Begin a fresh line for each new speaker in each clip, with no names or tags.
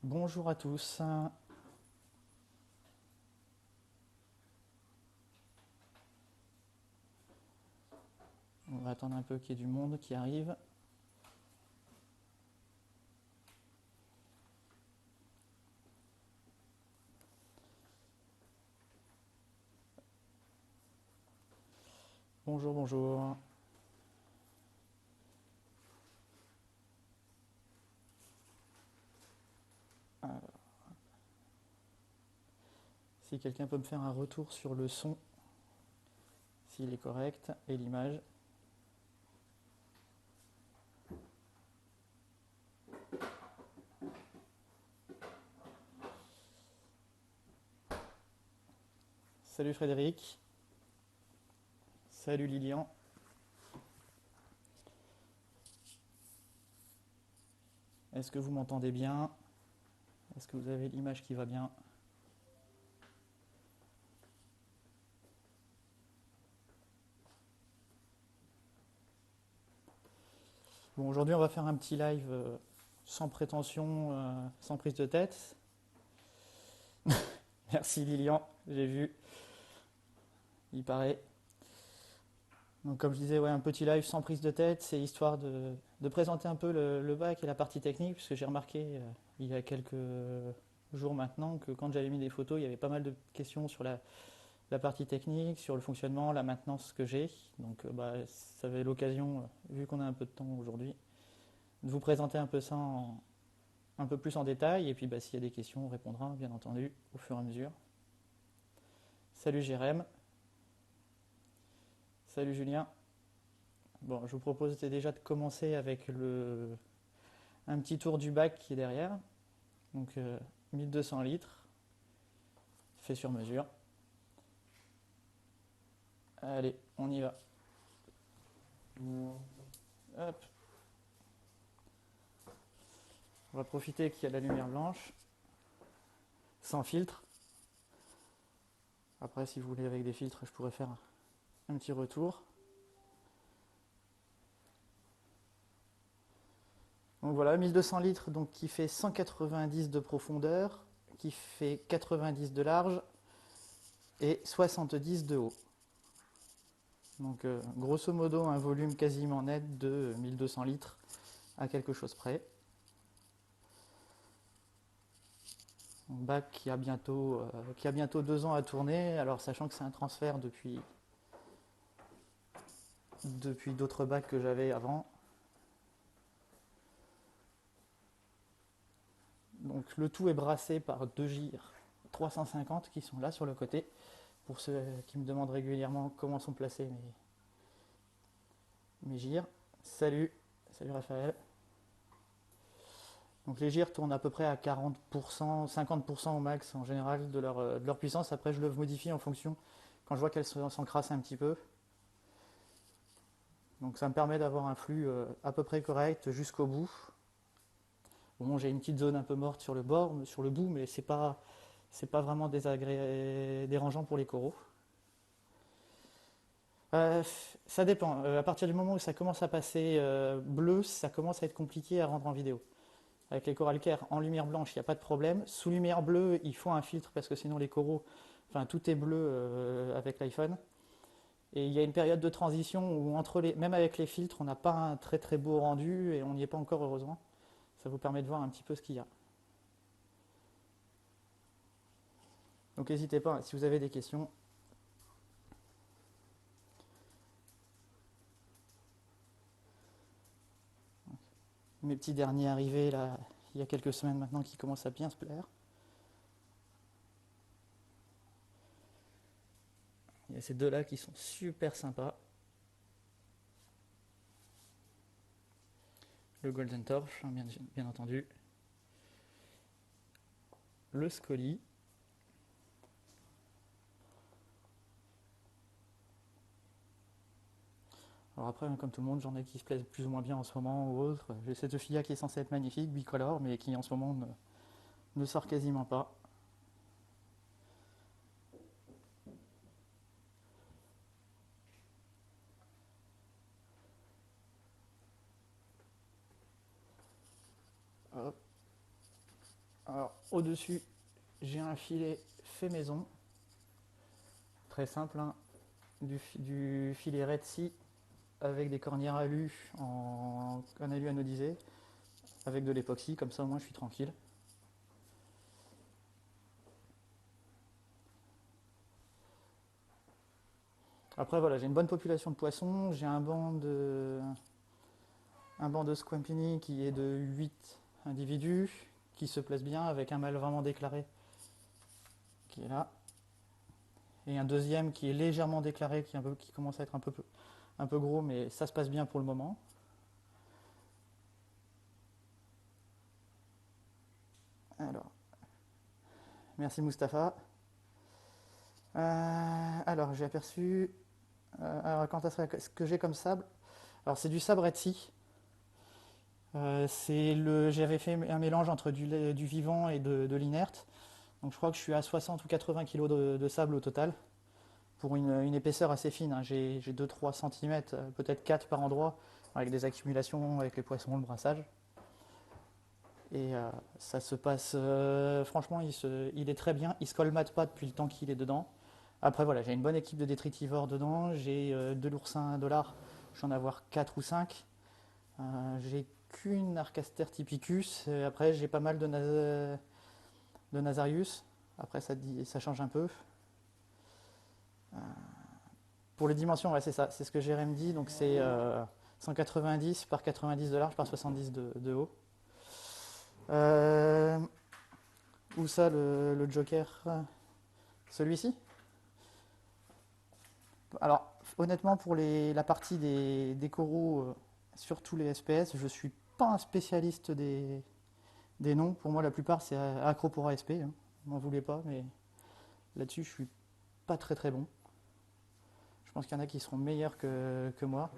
Bonjour à tous. On va attendre un peu qu'il y ait du monde qui arrive. Bonjour, bonjour. Si quelqu'un peut me faire un retour sur le son, s'il est correct, et l'image. Salut Frédéric. Salut Lilian. Est-ce que vous m'entendez bien? Est-ce que vous avez l'image qui va bien? Bon, aujourd'hui on va faire un petit live sans prétention, sans prise de tête. Merci Lilian, j'ai vu, il paraît. Donc comme je disais, ouais, un petit live sans prise de tête, c'est histoire de présenter un peu le bac et la partie technique, parce que j'ai remarqué il y a quelques jours maintenant que quand j'avais mis des photos, il y avait pas mal de questions sur la partie technique, sur le fonctionnement, la maintenance que j'ai. Donc bah, ça avait l'occasion, vu qu'on a un peu de temps aujourd'hui, de vous présenter un peu ça un peu plus en détail, et puis bah, s'il y a des questions, on répondra bien entendu au fur et à mesure. Salut Jérém, salut Julien. Bon, je vous propose déjà de commencer avec un petit tour du bac qui est derrière. Donc 1200 litres, fait sur mesure. Allez, on y va. Hop. On va profiter qu'il y a la lumière blanche, sans filtre. Après, si vous voulez avec des filtres, je pourrais faire un petit retour. Donc voilà, 1200 litres, donc qui fait 190 de profondeur, qui fait 90 de large et 70 de haut. Donc grosso modo un volume quasiment net de 1200 litres à quelque chose près. Un bac qui a bientôt 2 ans à tourner, alors sachant que c'est un transfert depuis d'autres bacs que j'avais avant. Donc le tout est brassé par deux gyres 350 qui sont là sur le côté. Pour ceux qui me demandent régulièrement comment sont placés mes gyres. Salut, salut Raphaël. Donc les gyres tournent à peu près à 40%, 50% au max en général de leur puissance. Après je le modifie en fonction quand je vois qu'elles s'encrassent un petit peu. Donc ça me permet d'avoir un flux à peu près correct jusqu'au bout. Bon, j'ai une petite zone un peu morte sur le bord, sur le bout, mais c'est pas vraiment dérangeant pour les coraux. Euh, Ça dépend. À partir du moment où ça commence à passer bleu, ça commence à être compliqué à rendre en vidéo. Avec les coralcaires en lumière blanche, il n'y a pas de problème. Sous lumière bleue, il faut un filtre parce que sinon les coraux, enfin tout est bleu avec l'iPhone. Et il y a une période de transition où même avec les filtres, on n'a pas un très très beau rendu et on n'y est pas encore heureusement. Ça vous permet de voir un petit peu ce qu'il y a. Donc n'hésitez pas, si vous avez des questions. Mes petits derniers arrivés là, il y a quelques semaines maintenant qui commencent à bien se plaire. Il y a ces deux-là qui sont super sympas. Le Golden Torch, hein, bien entendu. Le Scully. Alors après, hein, comme tout le monde, j'en ai qui se plaisent plus ou moins bien en ce moment ou autre. J'ai cette fille qui est censée être magnifique, bicolore, mais qui en ce moment ne sort quasiment pas. Hop, Au-dessus, j'ai un filet fait maison, très simple, hein, du filet Red Sea avec des cornières alu en alu anodisé, avec de l'époxy, comme ça au moins je suis tranquille. Après voilà, j'ai une bonne population de poissons, j'ai un banc de squampini qui est de 8 individus, qui se place bien avec un mâle vraiment déclaré qui est là, et un deuxième qui est légèrement déclaré, qui commence à être un peu gros, mais ça se passe bien pour le moment. Alors, merci Mustapha. Alors, j'ai aperçu. Alors, quant à ce que j'ai comme sable, alors c'est du sabre Red Sea. J'avais fait un mélange entre du vivant et de l'inerte. Donc je crois que je suis à 60 ou 80 kg de sable au total, pour une épaisseur assez fine, hein. J'ai 2-3 cm, peut-être 4 par endroit, avec des accumulations avec les poissons, le brassage. Et ça se passe, franchement, il est très bien, il se colmate pas depuis le temps qu'il est dedans. Après voilà, j'ai une bonne équipe de détritivores dedans, j'ai de l'oursin dollar, je vais en avoir 4 ou 5. J'ai qu'une Arcaster typicus, et après j'ai pas mal de Nasarius. Après ça change un peu. Pour les dimensions, ouais, c'est ça, c'est ce que Jérém dit, donc c'est 190 par 90 de large par 70 de haut. Euh, Où ça le Joker? Celui-ci? Alors honnêtement pour la partie des coraux, sur tous les SPS, je suis pas un spécialiste des noms. Pour moi la plupart c'est Acropora SP, hein. M'en voulez pas, mais là-dessus je suis pas très très bon. Je pense qu'il y en a qui seront meilleurs que moi.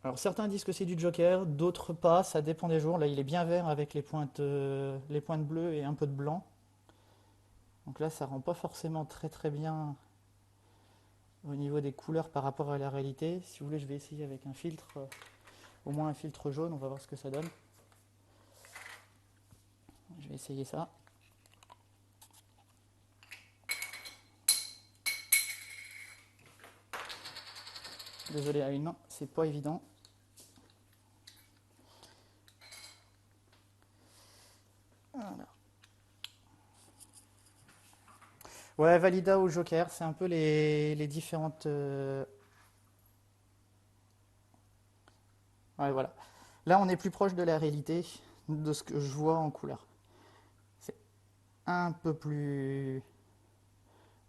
Alors certains disent que c'est du Joker, d'autres pas, ça dépend des jours. Là il est bien vert avec les pointes bleues et un peu de blanc. Donc là ça rend pas forcément très très bien au niveau des couleurs par rapport à la réalité. Si vous voulez je vais essayer avec un filtre, au moins un filtre jaune, on va voir ce que ça donne. Je vais essayer ça. Désolé à une main, c'est pas évident. Voilà. Ouais, Valida ou Joker, c'est un peu les différentes. Ouais, voilà. Là, on est plus proche de la réalité, de ce que je vois en couleur. C'est un peu plus,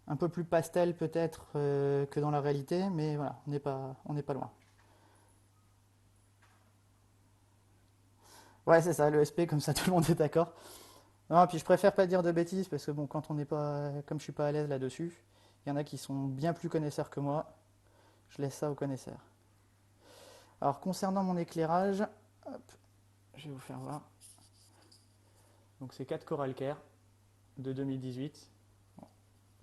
un peu plus pastel peut-être que dans la réalité, mais voilà, on n'est pas loin. Ouais, c'est ça, le SP, comme ça tout le monde est d'accord. Non, puis je préfère pas dire de bêtises parce que bon, quand on n'est pas, comme je suis pas à l'aise là-dessus, il y en a qui sont bien plus connaisseurs que moi. Je laisse ça aux connaisseurs. Alors concernant mon éclairage, hop, je vais vous faire voir. Donc c'est 4 Coral Care de 2018,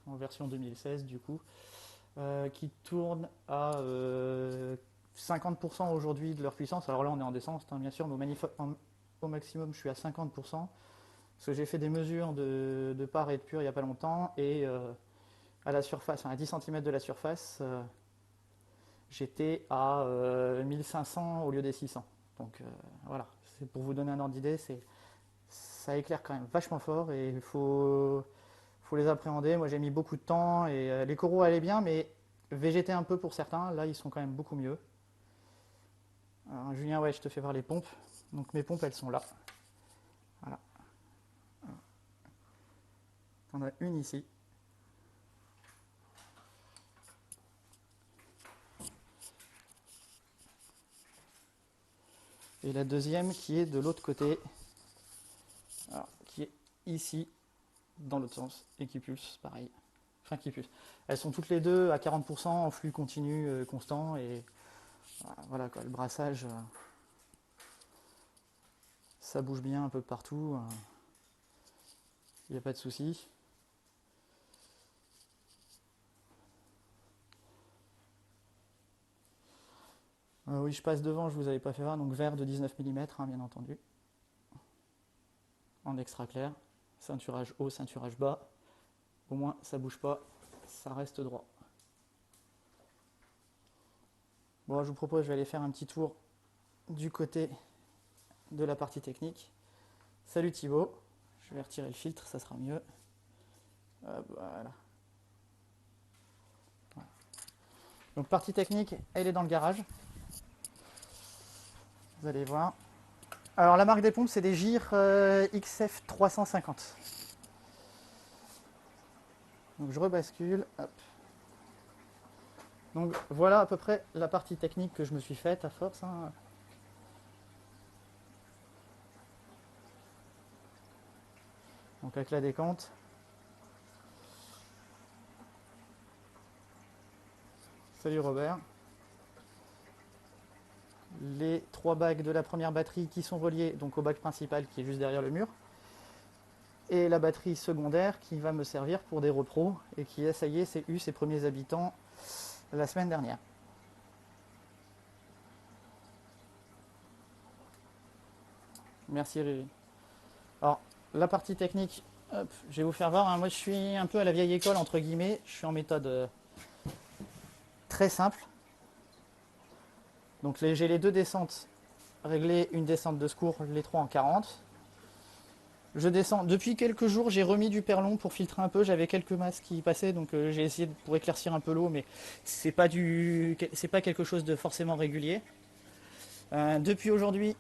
en version 2016 du coup, qui tournent à 50% aujourd'hui de leur puissance. Alors là on est en descente, hein, bien sûr, mais au maximum je suis à 50%. Parce que j'ai fait des mesures de part et de pur il n'y a pas longtemps, et à la surface, à 10 cm de la surface, j'étais à 1500 au lieu des 600. Donc voilà, c'est pour vous donner un ordre d'idée, ça éclaire quand même vachement fort et faut les appréhender. Moi j'ai mis beaucoup de temps et les coraux allaient bien, mais végétaient un peu pour certains. Là ils sont quand même beaucoup mieux. Alors, Julien, ouais, je te fais voir les pompes. Donc mes pompes elles sont là. Voilà. On a une ici. Et la deuxième qui est de l'autre côté. Alors, qui est ici, dans l'autre sens, et qui pulse, pareil. Enfin, qui pulse. Elles sont toutes les deux à 40% en flux continu constant, et voilà quoi, le brassage, ça bouge bien un peu partout, il n'y a pas de souci. Oui, je passe devant, je vous avais pas fait voir, donc verre de 19 mm, hein, bien entendu. en extra clair, ceinturage haut, ceinturage bas, au moins ça bouge pas, ça reste droit. Bon, je vous propose, je vais aller faire un petit tour du côté de la partie technique. Salut Thibaut, je vais retirer le filtre, ça sera mieux. Voilà. Donc partie technique, elle est dans le garage. Vous allez voir. Alors la marque des pompes, c'est des GIR XF 350. Donc je rebascule. Hop. Donc voilà à peu près la partie technique que je me suis faite à force. Hein. Donc avec la décompte. Salut Robert. Les 3 bacs de la première batterie qui sont reliés donc au bac principal qui est juste derrière le mur. Et la batterie secondaire qui va me servir pour des repros et qui, ça y est, c'est eu ses premiers habitants la semaine dernière. Merci Riri. Alors, la partie technique, hop, je vais vous faire voir. Hein. Moi, je suis un peu à la vieille école, entre guillemets. Je suis en méthode très simple. Donc, j'ai les 2 descentes réglées, une descente de secours, les 3 en 40. Je descends. Depuis quelques jours, j'ai remis du perlon pour filtrer un peu. J'avais quelques masses qui passaient, donc j'ai essayé pour éclaircir un peu l'eau, mais c'est pas quelque chose de forcément régulier. Depuis aujourd'hui,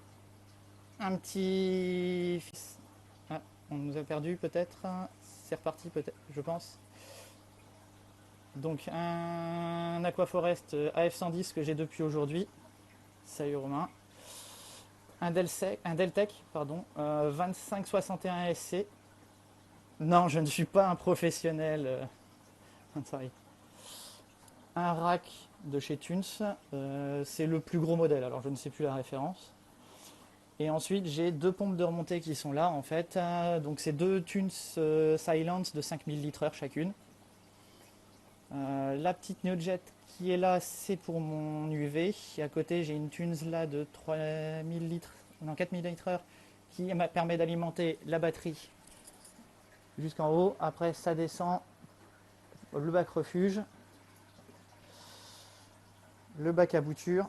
un petit... Ah, on nous a perdu peut-être. C'est reparti peut-être, je pense. Donc un Aquaforest AF110 que j'ai depuis aujourd'hui. Salut Romain. Un Deltec, pardon, 2561 SC. Non, je ne suis pas un professionnel. Sorry. Un rack de chez Thunes. C'est le plus gros modèle, alors je ne sais plus la référence. Et ensuite, j'ai 2 pompes de remontée qui sont là, en fait. Donc, c'est 2 Thunes Silence de 5000 litres chacune. La petite NeoJet qui est là, c'est pour mon UV. Et à côté, j'ai une Thunes là de 3000 litres, non 4000 litres qui permet d'alimenter la batterie jusqu'en haut. Après, ça descend le bac refuge, le bac à bouture.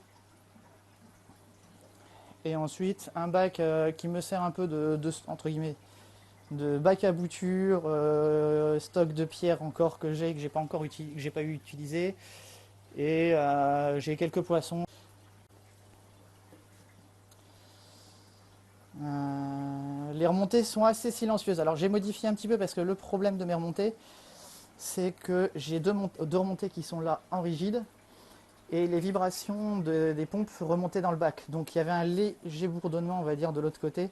Et ensuite, un bac qui me sert un peu entre guillemets, de bac à bouture, stock de pierres encore que j'ai pas encore j'ai pas eu utilisé. Et j'ai quelques poissons. Les remontées sont assez silencieuses. Alors j'ai modifié un petit peu parce que le problème de mes remontées, c'est que j'ai deux remontées qui sont là en rigide et les vibrations des pompes remontaient dans le bac. Donc il y avait un léger bourdonnement, on va dire, de l'autre côté.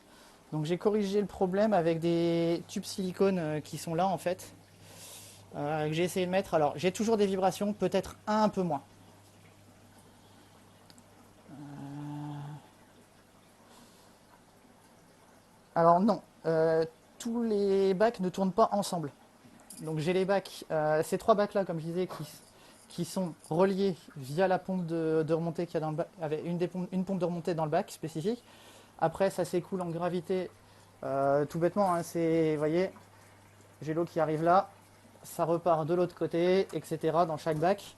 Donc j'ai corrigé le problème avec des tubes silicone qui sont là en fait. Que j'ai essayé de mettre. Alors j'ai toujours des vibrations, peut-être un peu moins. Alors non, tous les bacs ne tournent pas ensemble. Donc j'ai les bacs, ces 3 bacs là comme je disais qui sont reliés via la pompe de remontée qu'il y a dans le bac, avec une pompe de remontée dans le bac spécifique. Après ça s'écoule en gravité tout bêtement, hein, vous voyez, j'ai l'eau qui arrive là, ça repart de l'autre côté, etc. dans chaque bac.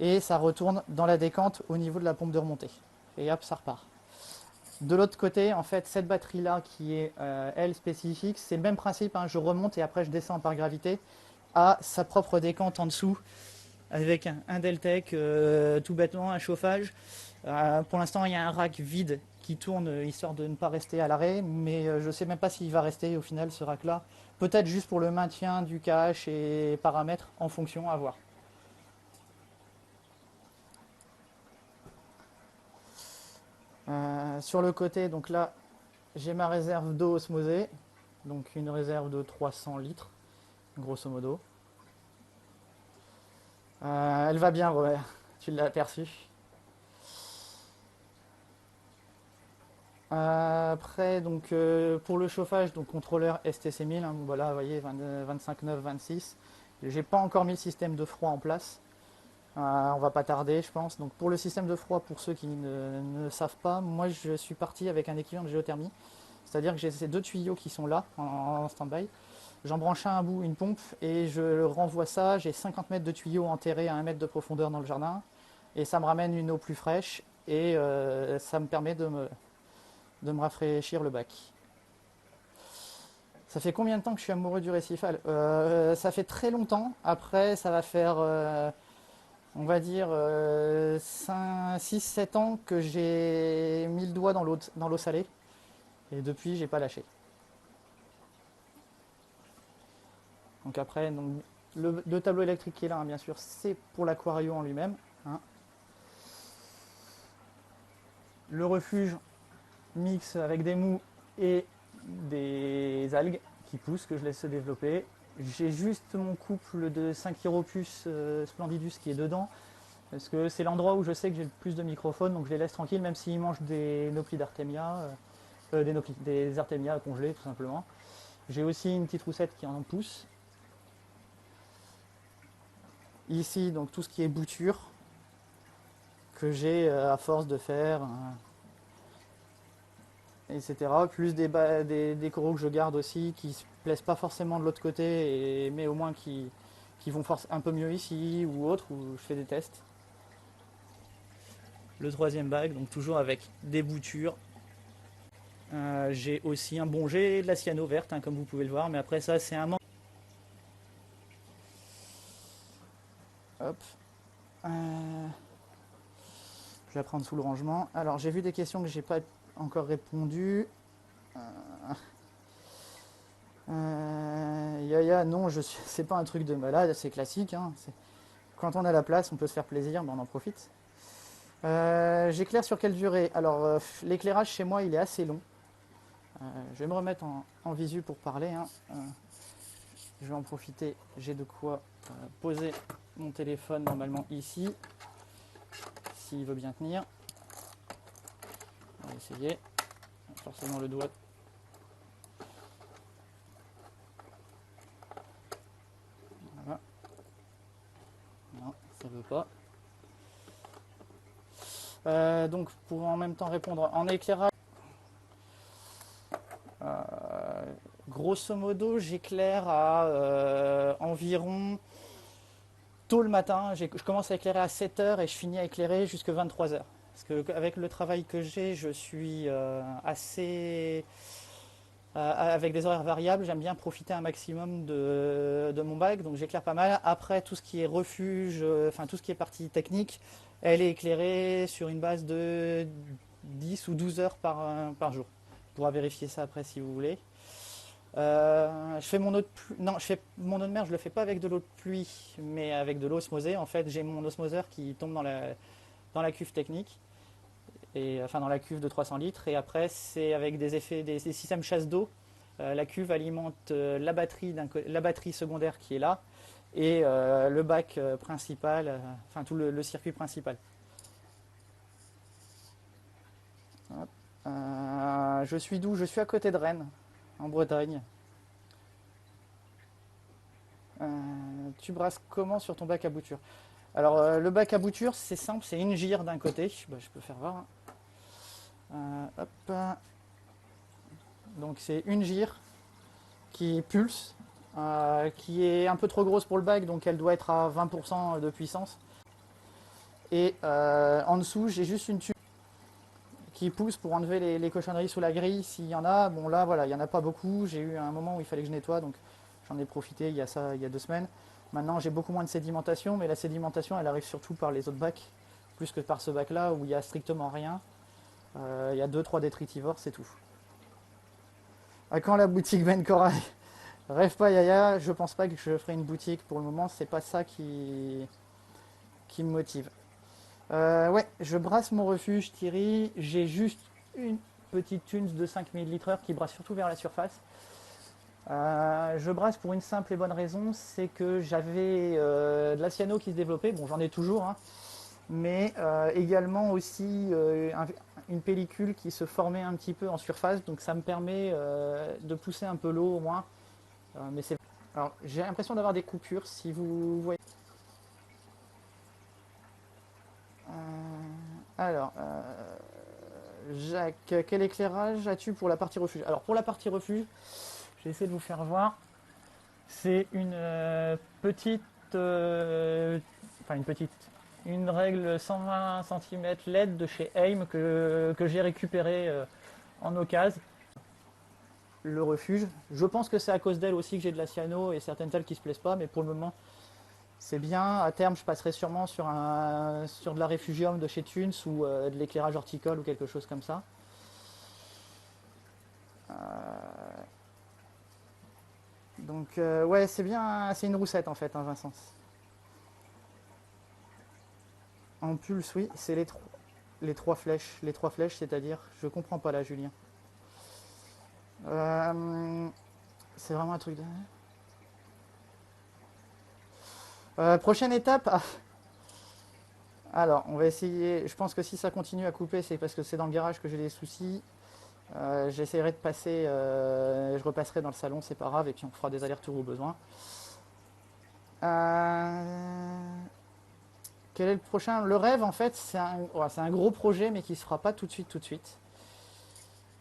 Et ça retourne dans la décante au niveau de la pompe de remontée. Et hop, ça repart. De l'autre côté, en fait, cette batterie-là qui est, elle, spécifique, c'est le même principe, hein, je remonte et après je descends par gravité, à sa propre décante en dessous, avec un Deltec, tout bêtement, un chauffage. Pour l'instant, il y a un rack vide qui tourne, histoire de ne pas rester à l'arrêt, mais je ne sais même pas s'il va rester au final, ce rack-là. Peut-être juste pour le maintien du cache et paramètres en fonction, à voir. Sur le côté, donc là, j'ai ma réserve d'eau osmosée, donc une réserve de 300 litres, grosso modo. Elle va bien, Robert, tu l'as aperçu. Après, donc, pour le chauffage, donc contrôleur STC 1000, hein, voilà, vous voyez, 25.9, 26. J'ai pas encore mis le système de froid en place. On va pas tarder, je pense. Donc pour le système de froid, pour ceux qui ne savent pas, moi je suis parti avec un équivalent de géothermie. C'est-à-dire que j'ai ces deux tuyaux qui sont là, en stand-by. J'en branche un bout, une pompe, et je renvoie ça. J'ai 50 mètres de tuyaux enterrés à 1 mètre de profondeur dans le jardin. Et ça me ramène une eau plus fraîche, et ça me permet de me rafraîchir le bac. Ça fait combien de temps que je suis amoureux du récifal? Ça fait très longtemps. Après, ça va faire, on va dire, 6-7 ans que j'ai mis le doigt dans l'eau salée. Et depuis, j'ai pas lâché. Donc après, donc, le tableau électrique qui est là, hein, bien sûr, c'est pour l'aquarium en lui-même, hein. Le refuge mix avec des mous et des algues qui poussent, que je laisse se développer. J'ai juste mon couple de Synchiropus splendidus qui est dedans, parce que c'est l'endroit où je sais que j'ai le plus de microphones, donc je les laisse tranquilles, même s'ils mangent des Nopli d'Artemia, des Artemia congelés tout simplement. J'ai aussi une petite roussette qui en pousse. Ici, donc tout ce qui est bouture, que j'ai à force de faire, etc. Plus des coraux que je garde aussi, qui se plaisent pas forcément de l'autre côté, mais au moins qui vont un peu mieux ici ou autre, où je fais des tests. Le troisième bac, donc toujours avec des boutures. J'ai aussi un bon jet de la cyano verte, hein, comme vous pouvez le voir, mais après ça c'est un manque. Hop. Je vais la prendre sous le rangement. Alors j'ai vu des questions que j'ai pas encore répondu. Yaya, non, c'est pas un truc de malade, c'est classique, hein. Quand on a la place, on peut se faire plaisir, ben on en profite. J'éclaire sur quelle durée? Alors l'éclairage chez moi il est assez long. Je vais me remettre en visu pour parler, hein. Je vais en profiter, j'ai de quoi poser mon téléphone normalement ici, s'il veut bien tenir. On va essayer. Forcément le doigt. Voilà. Non, ça veut pas. Donc pour en même temps répondre en éclairage, grosso modo j'éclaire à environ tôt le matin. Je commence à éclairer à 7h et je finis à éclairer jusqu'à 23h. Parce qu'avec le travail que j'ai, je suis assez avec des horaires variables. J'aime bien profiter un maximum de mon bac, donc j'éclaire pas mal. Après, tout ce qui est refuge, enfin tout ce qui est partie technique, elle est éclairée sur une base de 10 ou 12 heures par jour. On pourra vérifier ça après si vous voulez. Je fais mon eau de pluie. Non, je fais mon eau de mer, je le fais pas avec de l'eau de pluie, mais avec de l'eau osmosée. En fait, j'ai mon osmoseur qui tombe dans la cuve technique, et enfin dans la cuve de 300 litres. Et après, c'est avec des systèmes chasse d'eau. La cuve alimente la batterie secondaire qui est là, et le bac principal, enfin tout le circuit principal. Je suis d'où? Je suis à côté de Rennes, en Bretagne. Tu brasses comment sur ton bac à bouture? Alors le bac à bouture c'est simple, c'est une gire d'un côté. Bah, je peux faire voir, hein. Hop. Donc c'est une gire qui pulse, qui est un peu trop grosse pour le bac, donc elle doit être à 20% de puissance. Et en dessous j'ai juste une tube qui pousse pour enlever les cochonneries sous la grille s'il y en a. Bon là voilà, il n'y en a pas beaucoup. J'ai eu un moment où il fallait que je nettoie, donc j'en ai profité il y a 2 semaines. Maintenant j'ai beaucoup moins de sédimentation, mais la sédimentation elle arrive surtout par les autres bacs, plus que par ce bac là où il n'y a strictement rien. Il y a 2-3 détritivores, c'est tout. À quand la boutique Ben Corail? Rêve pas Yaya, je pense pas que je ferai une boutique pour le moment, c'est pas ça qui me motive. Ouais, je brasse mon refuge Thierry, j'ai juste une petite tunes de 5000 litres qui brasse surtout vers la surface. Je brasse pour une simple et bonne raison, c'est que j'avais de la cyano qui se développait, bon j'en ai toujours, hein, mais également aussi une pellicule qui se formait un petit peu en surface, donc ça me permet de pousser un peu l'eau au moins. Mais c'est... Alors j'ai l'impression d'avoir des coupures, si vous voyez. Alors, Jacques, quel éclairage as-tu pour la partie refuge? Alors pour la partie refuge, je vais essayer de vous faire voir. C'est une petite, enfin une petite, une règle 120 cm LED de chez AIM que j'ai récupérée en occasion. Le refuge, je pense que c'est à cause d'elle aussi que j'ai de la cyano et certaines telles qui se plaisent pas, mais pour le moment c'est bien. À terme, je passerai sûrement sur de la réfugium de chez Thunes ou de l'éclairage horticole ou quelque chose comme ça. Donc ouais, c'est bien, c'est une roussette en fait, hein, Vincent. En pulse, oui, c'est les trois flèches. Les trois flèches, c'est-à-dire, je comprends pas là, Julien. Euh, c'est vraiment un truc de. Prochaine étape. Ah, alors, on va essayer. Je pense que si ça continue à couper, c'est parce que c'est dans le garage que j'ai des soucis. J'essaierai de passer. Je repasserai dans le salon, c'est pas grave, et puis on fera des allers-retours au besoin. Euh, Quel est le prochain? Le rêve, en fait, c'est un gros projet, mais qui ne se fera pas tout de suite, tout de suite.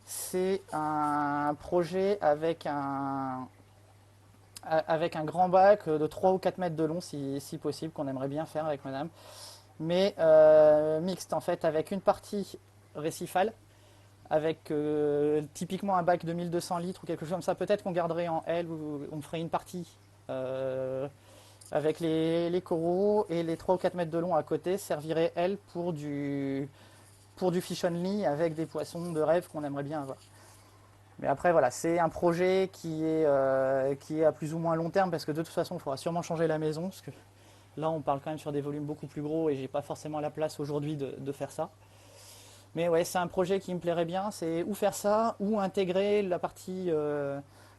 C'est un projet avec un grand bac de 3 ou 4 mètres de long, si possible, qu'on aimerait bien faire avec madame. Mais mixte, en fait, avec une partie récifale, avec typiquement un bac de 1200 litres ou quelque chose comme ça. Peut-être qu'on garderait en L, ou on ferait une partie avec les coraux, et les 3 ou 4 mètres de long à côté serviraient, elles, pour du fish only avec des poissons de rêve qu'on aimerait bien avoir. Mais après, voilà, c'est un projet qui est à plus ou moins long terme parce que de toute façon, il faudra sûrement changer la maison parce que là, on parle quand même sur des volumes beaucoup plus gros et j'ai pas forcément la place aujourd'hui de faire ça. Mais ouais, c'est un projet qui me plairait bien, c'est ou faire ça ou intégrer la partie,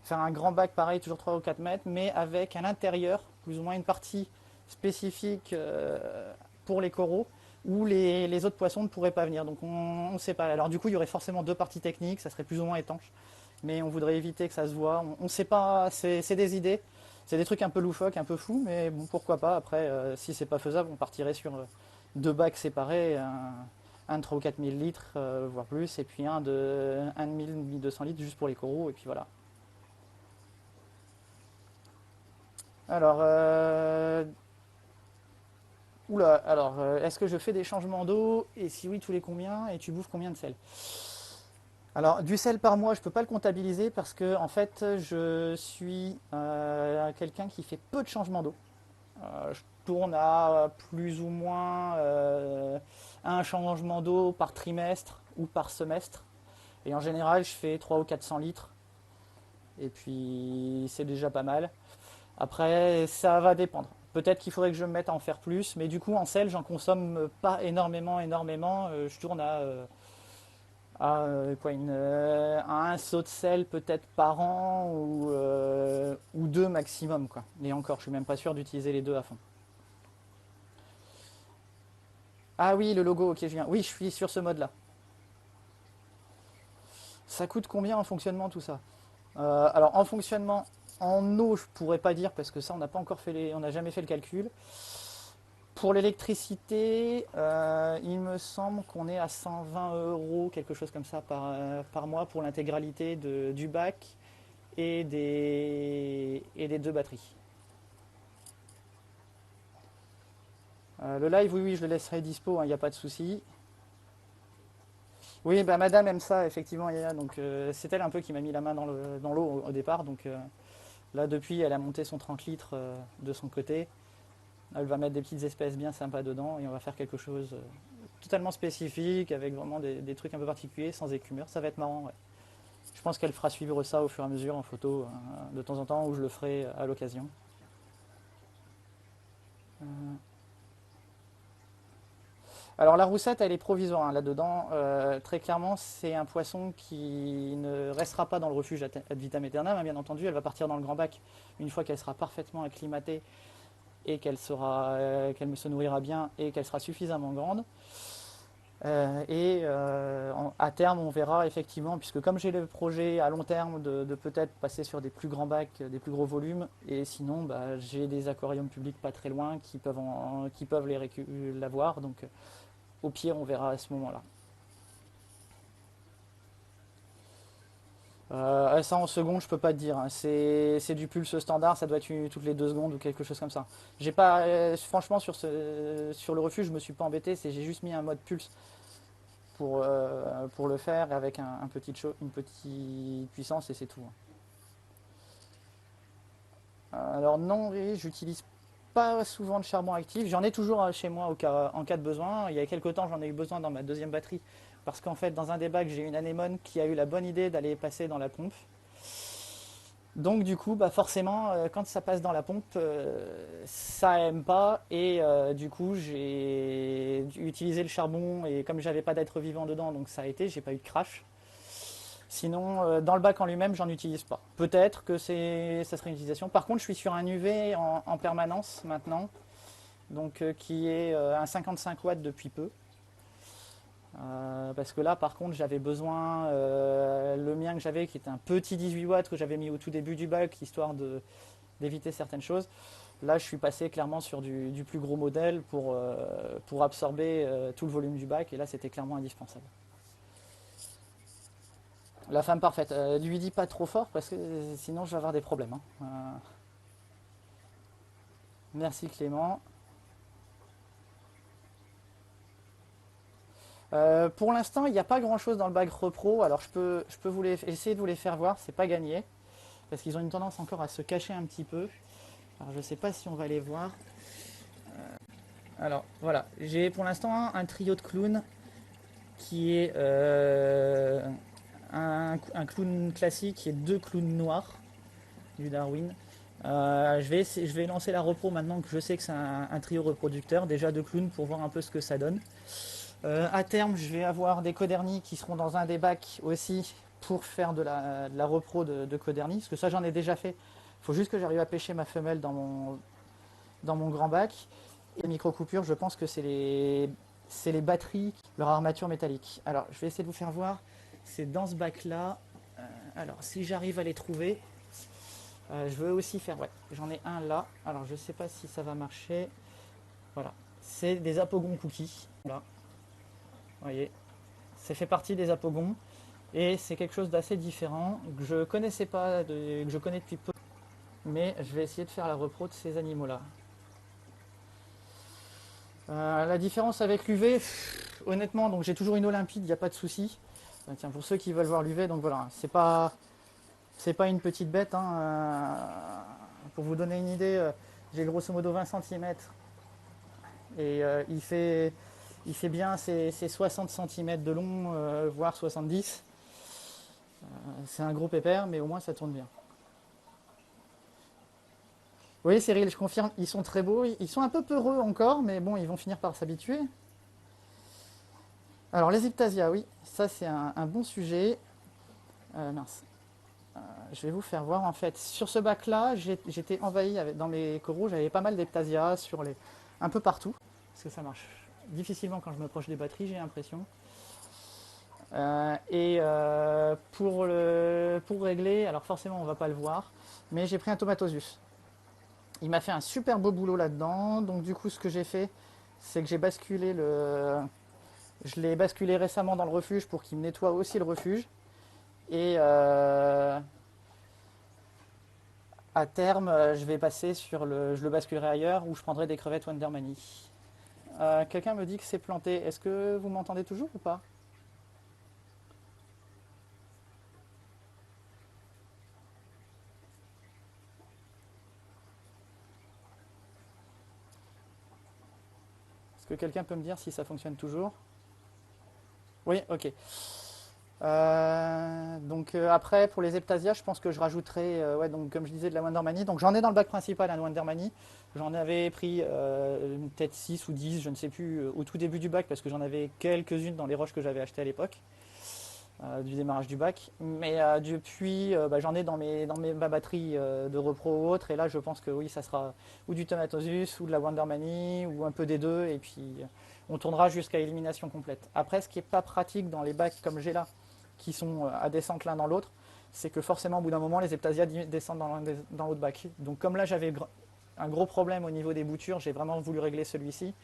faire un grand bac pareil, toujours 3 ou 4 mètres, mais avec à l'intérieur plus ou moins une partie spécifique pour les coraux où les autres poissons ne pourraient pas venir. Donc on ne sait pas. Alors du coup, il y aurait forcément deux parties techniques, ça serait plus ou moins étanche, mais on voudrait éviter que ça se voit. On ne sait pas, c'est des idées, c'est des trucs un peu loufoques, un peu fous, mais bon, pourquoi pas. Après, si c'est pas faisable, on partirait sur deux bacs séparés, un de 3 ou 4 000 litres, voire plus, et puis un de 1 200 litres juste pour les coraux, et puis voilà. Alors, est-ce que je fais des changements d'eau? Et si oui, tous les combien? Et tu bouffes combien de sel? Alors, du sel par mois, je ne peux pas le comptabiliser parce que, en fait, je suis quelqu'un qui fait peu de changements d'eau. Je tourne à plus ou moins un changement d'eau par trimestre ou par semestre. Et en général, je fais 300 ou 400 litres. Et puis, c'est déjà pas mal. Après, ça va dépendre. Peut-être qu'il faudrait que je me mette à en faire plus. Mais du coup, en sel, j'en consomme pas énormément, énormément. Je tourne à un seau de sel peut-être par an ou deux maximum, quoi. Et encore, je suis même pas sûr d'utiliser les deux à fond. Ah oui, le logo, ok, je viens. Oui, je suis sur ce mode-là. Ça coûte combien en fonctionnement tout ça? Alors en fonctionnement, en eau, je pourrais pas dire parce que ça, on n'a pas encore on n'a jamais fait le calcul. Pour l'électricité, il me semble qu'on est à 120 euros, quelque chose comme ça par mois pour l'intégralité du bac et des deux batteries. Le live, oui, oui, je le laisserai dispo, il n'y a pas de souci. Oui, bah, madame aime ça, effectivement, Yaya. Donc, c'est elle un peu qui m'a mis la main dans l'eau au départ. Donc, là, depuis, elle a monté son 30 litres de son côté. Elle va mettre des petites espèces bien sympas dedans et on va faire quelque chose totalement spécifique avec vraiment des trucs un peu particuliers, sans écumeur. Ça va être marrant, ouais. Je pense qu'elle fera suivre ça au fur et à mesure en photo de temps en temps ou je le ferai à l'occasion. Euh, Alors la roussette, elle est provisoire, hein, là-dedans. Très clairement, c'est un poisson qui ne restera pas dans le refuge ad vitam aeternam, hein, bien entendu. Elle va partir dans le grand bac une fois qu'elle sera parfaitement acclimatée et qu'elle se nourrira bien et qu'elle sera suffisamment grande. À terme, on verra effectivement, puisque comme j'ai le projet à long terme de peut-être passer sur des plus grands bacs, des plus gros volumes, et sinon bah, j'ai des aquariums publics pas très loin qui peuvent l'avoir. Donc au pire, on verra à ce moment-là. Ça en secondes, je peux pas te dire, hein. C'est du pulse standard, ça doit être toutes les 2 secondes ou quelque chose comme ça. J'ai pas, franchement, sur le refuge, je me suis pas embêté, j'ai juste mis un mode pulse pour le faire avec une petite puissance et c'est tout, hein. Alors non, oui, j'utilise pas souvent de charbon actif. J'en ai toujours chez moi en cas de besoin. Il y a quelques temps, j'en ai eu besoin dans ma deuxième batterie parce qu'en fait, dans un des bacs, j'ai une anémone qui a eu la bonne idée d'aller passer dans la pompe. Donc du coup, bah forcément, quand ça passe dans la pompe, ça aime pas et du coup, j'ai utilisé le charbon et comme j'avais pas d'être vivant dedans, donc ça a été, j'ai pas eu de crash. Sinon, dans le bac en lui-même, j'en utilise pas. Peut-être que ça serait une utilisation. Par contre, je suis sur un UV en permanence maintenant, donc qui est un 55 watts depuis peu. Parce que là, par contre, j'avais besoin, le mien que j'avais, qui était un petit 18 watts que j'avais mis au tout début du bac, histoire d'éviter certaines choses. Là, je suis passé clairement sur du plus gros modèle pour absorber tout le volume du bac, et là, c'était clairement indispensable. La femme parfaite, lui dis pas trop fort parce que sinon je vais avoir des problèmes, hein. Merci Clément. Pour l'instant, il n'y a pas grand chose dans le bac repro, alors je peux essayer de vous les faire voir, c'est pas gagné, parce qu'ils ont une tendance encore à se cacher un petit peu. Alors je sais pas si on va les voir. Alors voilà, j'ai pour l'instant un trio de clowns qui est un clown classique et deux clowns noirs du Darwin. Je vais lancer la repro maintenant que je sais que c'est un trio reproducteur, déjà deux clowns pour voir un peu ce que ça donne. À terme, je vais avoir des codernies qui seront dans un des bacs aussi pour faire de la repro de codernies, parce que ça j'en ai déjà fait. Il faut juste que j'arrive à pêcher ma femelle dans mon grand bac. Et les micro-coupures, je pense que c'est les batteries, leur armature métallique. Alors, je vais essayer de vous faire voir. C'est dans ce bac-là. Alors, si j'arrive à les trouver, je veux aussi faire... Ouais, j'en ai un là. Alors, je ne sais pas si ça va marcher. Voilà. C'est des apogons cookies. Là, vous voyez. Ça fait partie des apogons. Et c'est quelque chose d'assez différent, que je connaissais pas, que je connais depuis peu. Mais je vais essayer de faire la repro de ces animaux-là. La différence avec l'UV, honnêtement, donc j'ai toujours une eau limpide, il n'y a pas de souci. Tiens, pour ceux qui veulent voir l'UV, donc voilà, c'est pas une petite bête, hein. Pour vous donner une idée, j'ai grosso modo 20 cm et il fait bien ses 60 cm de long, voire 70. C'est un gros pépère, mais au moins ça tourne bien. Oui, Cyril, je confirme, ils sont très beaux, ils sont un peu peureux encore, mais bon, ils vont finir par s'habituer. Alors les Iptasia, oui, ça c'est un bon sujet. Mince. Je vais vous faire voir en fait. Sur ce bac-là, j'étais envahi dans mes coraux, j'avais pas mal d'Eptasia un peu partout. Parce que ça marche difficilement quand je m'approche des batteries, j'ai l'impression. Pour régler, alors forcément on va pas le voir, mais j'ai pris un Tomatosus. Il m'a fait un super beau boulot là-dedans. Donc du coup, ce que j'ai fait, c'est que je l'ai basculé récemment dans le refuge pour qu'il me nettoie aussi le refuge. Et à terme, je le basculerai ailleurs où je prendrai des crevettes Wandermani. Quelqu'un me dit que c'est planté. Est-ce que vous m'entendez toujours ou pas? Est-ce que quelqu'un peut me dire si ça fonctionne toujours? Oui, ok. Donc après, pour les Eptasia, je pense que je rajouterai, ouais, donc, comme je disais, de la Wandermani. Donc j'en ai dans le bac principal un Wandermani. J'en avais pris peut-être 6 ou 10, je ne sais plus, au tout début du bac, parce que j'en avais quelques-unes dans les roches que j'avais achetées à l'époque, du démarrage du bac. Mais depuis, bah, j'en ai ma batterie de repro ou autre. Et là, je pense que oui, ça sera ou du Tomatosus, ou de la Wandermani, ou un peu des deux. Et puis, on tournera jusqu'à élimination complète. Après, ce qui n'est pas pratique dans les bacs comme j'ai là, qui sont à descente l'un dans l'autre, c'est que forcément, au bout d'un moment, les Eptasia descendent dans l'autre bac. Donc, comme là, j'avais un gros problème au niveau des boutures, j'ai vraiment voulu régler celui-ci.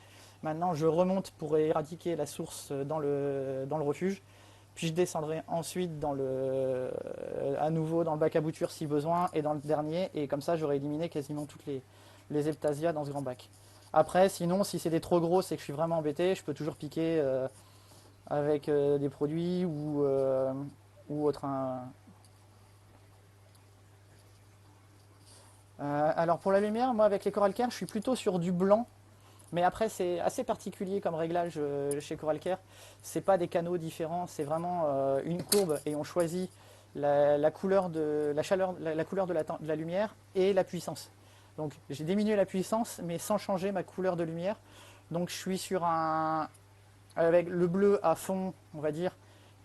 Maintenant, je remonte pour éradiquer la source dans le refuge. puis je descendrai ensuite à nouveau dans le bac à bouture si besoin, et dans le dernier, et comme ça j'aurai éliminé quasiment toutes les Eptasia dans ce grand bac. Après, sinon, si c'est des trop gros et que je suis vraiment embêté, je peux toujours piquer avec des produits ou autre. Alors pour la lumière, moi avec les Coralcare, je suis plutôt sur du blanc. Mais après, c'est assez particulier comme réglage chez Coralcare. C'est pas des canaux différents, c'est vraiment une courbe et on choisit la couleur de la chaleur, la couleur de la lumière et la puissance. Donc j'ai diminué la puissance, mais sans changer ma couleur de lumière. Donc je suis sur un avec le bleu à fond, on va dire,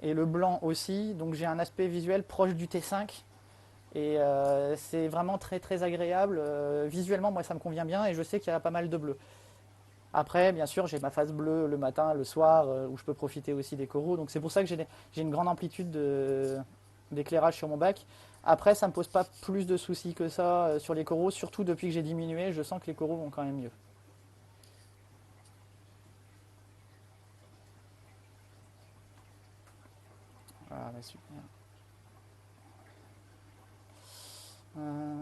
et le blanc aussi. Donc j'ai un aspect visuel proche du T5. Et c'est vraiment très très agréable. Visuellement, moi ça me convient bien et je sais qu'il y a pas mal de bleu. Après, bien sûr, j'ai ma phase bleue le matin, le soir, où je peux profiter aussi des coraux. Donc c'est pour ça que j'ai une grande amplitude d'éclairage sur mon bac. Après, ça ne me pose pas plus de soucis que ça sur les coraux, surtout depuis que j'ai diminué, je sens que les coraux vont quand même mieux. Ah, bah, super. Euh,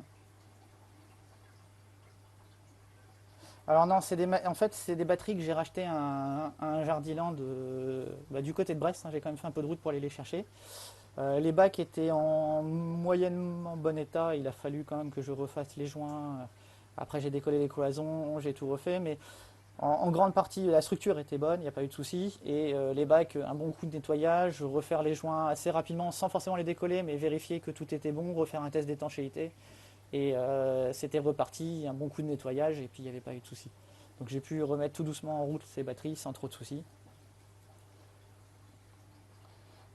alors non, en fait, c'est des batteries que j'ai rachetées à un Jardiland du côté de Brest, hein. J'ai quand même fait un peu de route pour aller les chercher. Les bacs étaient en moyennement bon état. Il a fallu quand même que je refasse les joints. Après, j'ai décollé les cloisons, j'ai tout refait. Mais en grande partie, la structure était bonne, il n'y a pas eu de souci. Et les bacs, un bon coup de nettoyage, refaire les joints assez rapidement, sans forcément les décoller, mais vérifier que tout était bon, refaire un test d'étanchéité. Et c'était reparti, un bon coup de nettoyage, et puis il n'y avait pas eu de souci. Donc j'ai pu remettre tout doucement en route ces batteries sans trop de soucis.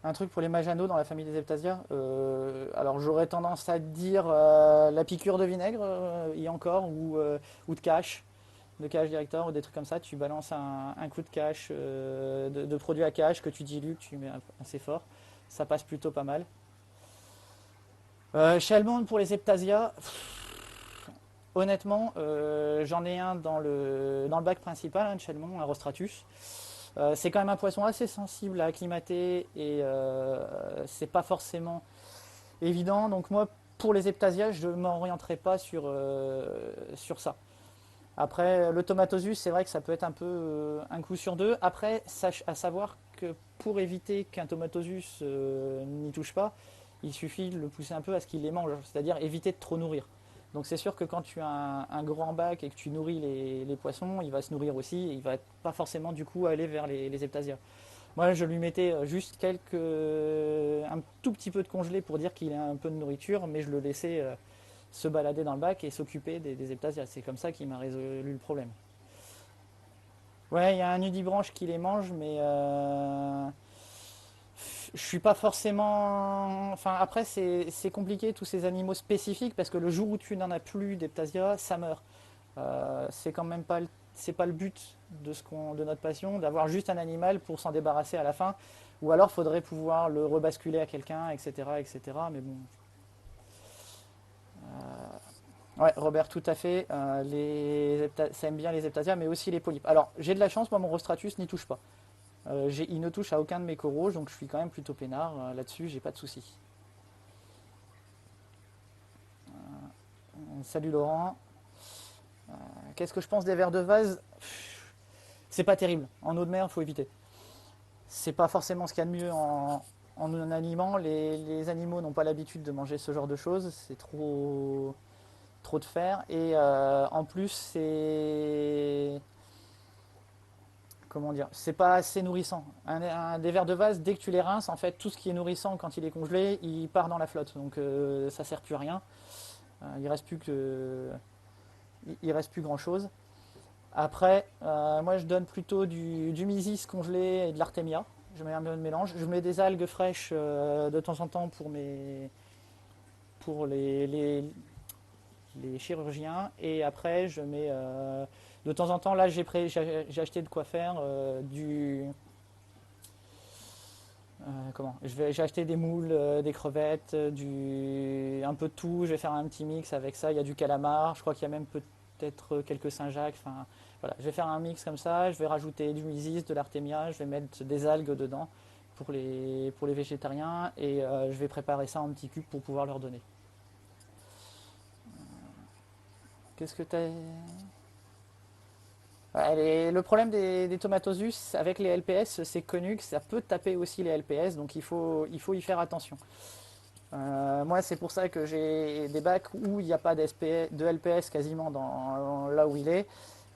Un truc pour les Majano dans la famille des Eptasia. Alors j'aurais tendance à dire la piqûre de vinaigre, y encore, ou de cache directeur, ou des trucs comme ça. Tu balances un coup de cache, de produit à cache que tu dilues, que tu mets assez fort. Ça passe plutôt pas mal. Chez Allemande pour les Eptasia, honnêtement, j'en ai un dans le bac principal hein, de chez Allemande, un Rostratus. C'est quand même un poisson assez sensible à acclimater et c'est pas forcément évident. Donc moi, pour les Eptasia, je ne m'orienterai pas sur ça. Après, le Tomatosus, c'est vrai que ça peut être un peu un coup sur deux. Après, à savoir que pour éviter qu'un Tomatosus n'y touche pas, il suffit de le pousser un peu à ce qu'il les mange, c'est-à-dire éviter de trop nourrir. Donc c'est sûr que quand tu as un grand bac et que tu nourris les poissons, il va se nourrir aussi et il va pas forcément du coup aller vers les Eptasia. Moi, je lui mettais juste un tout petit peu de congelé pour dire qu'il a un peu de nourriture, mais je le laissais se balader dans le bac et s'occuper des Eptasia. C'est comme ça qu'il m'a résolu le problème. Ouais, il y a un nudibranche qui les mange, mais je suis pas forcément. Enfin, après, c'est compliqué tous ces animaux spécifiques parce que le jour où tu n'en as plus d'Eptasia, ça meurt. C'est quand même pas, c'est pas le but de notre passion, d'avoir juste un animal pour s'en débarrasser à la fin. Ou alors, faudrait pouvoir le rebasculer à quelqu'un, etc., etc. Mais bon, ouais, Robert, tout à fait. Ça aime bien les Eptasia, mais aussi les polypes. Alors, j'ai de la chance, moi, mon Rostratus n'y touche pas. Il ne touche à aucun de mes coraux, donc je suis quand même plutôt peinard. Là-dessus, j'ai pas de souci. Salut Laurent. Qu'est-ce que je pense des vers de vase? C'est pas terrible. En eau de mer, il faut éviter. C'est pas forcément ce qu'il y a de mieux en aliment. Les animaux n'ont pas l'habitude de manger ce genre de choses. C'est trop de fer. Et en plus, comment dire, c'est pas assez nourrissant. Des vers de vase, dès que tu les rinces, en fait, tout ce qui est nourrissant quand il est congelé, il part dans la flotte. Donc ça sert plus à rien. Il reste plus que, il reste plus grand chose. Après, moi je donne plutôt du mysis congelé et de l'artémia. Je mets un peu de mélange. Je mets des algues fraîches de temps en temps pour les chirurgiens. Et après, je mets de temps en temps, là j'ai acheté de quoi faire j'ai acheté des moules, des crevettes, un peu de tout. Je vais faire un petit mix avec ça. Il y a du calamar. Je crois qu'il y a même peut-être quelques Saint-Jacques. Enfin, voilà. Je vais faire un mix comme ça. Je vais rajouter du mysis, de l'artémia. Je vais mettre des algues dedans pour les végétariens et je vais préparer ça en petits cubes pour pouvoir leur donner. Qu'est-ce que t'as? Ouais, le problème des tomatosus avec les LPS, c'est connu que ça peut taper aussi les LPS, donc il faut y faire attention. Moi, c'est pour ça que j'ai des bacs où il n'y a pas de LPS quasiment là où il est.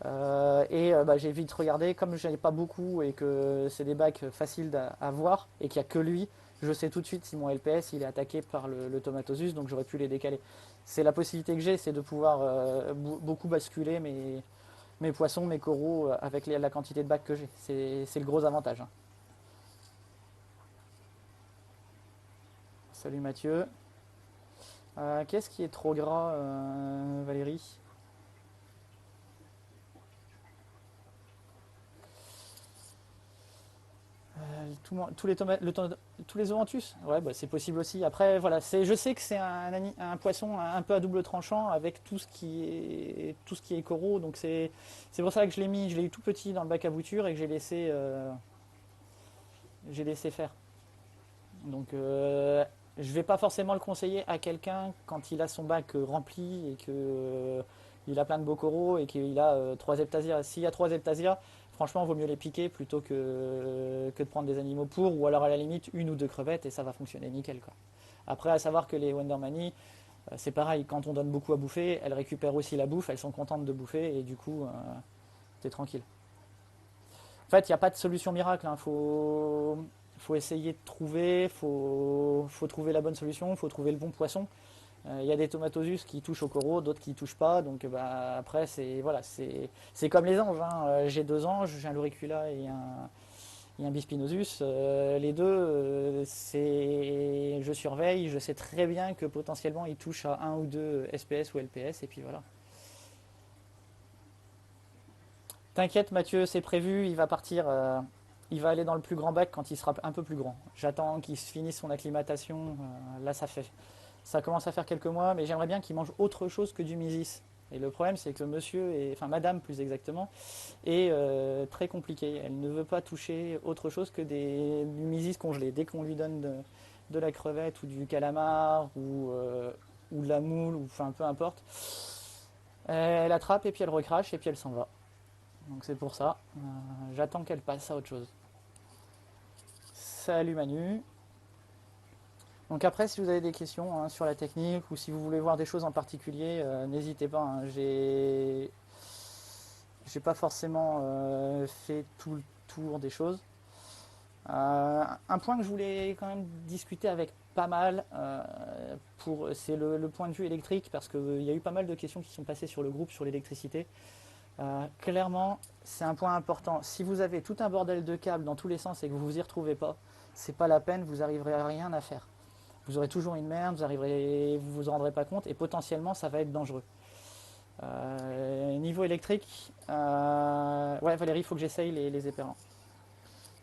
Bah, j'ai vite regardé, comme je n'en ai pas beaucoup et que c'est des bacs faciles à voir et qu'il n'y a que lui, je sais tout de suite si mon LPS il est attaqué par le tomatosus, donc j'aurais pu les décaler. C'est la possibilité que j'ai, c'est de pouvoir beaucoup basculer mes poissons, mes coraux avec la quantité de bacs que j'ai. C'est le gros avantage, hein. Salut Mathieu. Qu'est-ce qui est trop gras, Valérie? Tous les tous les zoanthus? Ouais, bah, c'est possible aussi. Après, voilà, je sais que c'est un poisson un peu à double tranchant avec tout ce qui est coraux. Donc c'est pour ça que je l'ai eu tout petit dans le bac à bouture et que j'ai laissé faire. Donc je vais pas forcément le conseiller à quelqu'un quand il a son bac rempli et que il a plein de beaux coraux et qu'il a 3 heptasias. S'il y a 3 heptasias, franchement, il vaut mieux les piquer plutôt que de prendre des animaux pour, ou alors à la limite une ou deux crevettes et ça va fonctionner nickel, quoi. Après, à savoir que les Wendermani, c'est pareil, quand on donne beaucoup à bouffer, elles récupèrent aussi la bouffe, elles sont contentes de bouffer et du coup, t'es tranquille. En fait, il n'y a pas de solution miracle, hein. Faut essayer de trouver, faut trouver la bonne solution, faut trouver le bon poisson. Il y a des tomatosus qui touchent au coraux, d'autres qui ne touchent pas. Donc bah, après, voilà, c'est comme les anges, hein. J'ai 2 anges, j'ai un loricula et un bispinosus. Les deux, je surveille, je sais très bien que potentiellement ils touchent à un ou deux SPS ou LPS. Et puis voilà. T'inquiète Mathieu, c'est prévu, il va partir, il va aller dans le plus grand bac quand il sera un peu plus grand. J'attends qu'il finisse son acclimatation. Là, ça commence à faire quelques mois, mais j'aimerais bien qu'il mange autre chose que du mysis. Et le problème, c'est que enfin madame plus exactement, est très compliquée. Elle ne veut pas toucher autre chose que du mysis congelé. Dès qu'on lui donne de la crevette ou du calamar ou de la moule, ou enfin peu importe, elle attrape et puis elle recrache et puis elle s'en va. Donc c'est pour ça. J'attends qu'elle passe à autre chose. Salut Manu. Donc après, si vous avez des questions, hein, sur la technique ou si vous voulez voir des choses en particulier, n'hésitez pas, hein. J'ai pas forcément fait tout le tour des choses. Un point que je voulais quand même discuter avec pas mal, c'est le point de vue électrique, parce qu'il y a eu pas mal de questions qui sont passées sur le groupe sur l'électricité. Clairement, c'est un point important. Si vous avez tout un bordel de câbles dans tous les sens et que vous vous y retrouvez pas, c'est pas la peine, vous arriverez à rien à faire. Vous aurez toujours une merde, vous rendrez pas compte et potentiellement ça va être dangereux. Niveau électrique, ouais Valérie, il faut que j'essaye les épérants.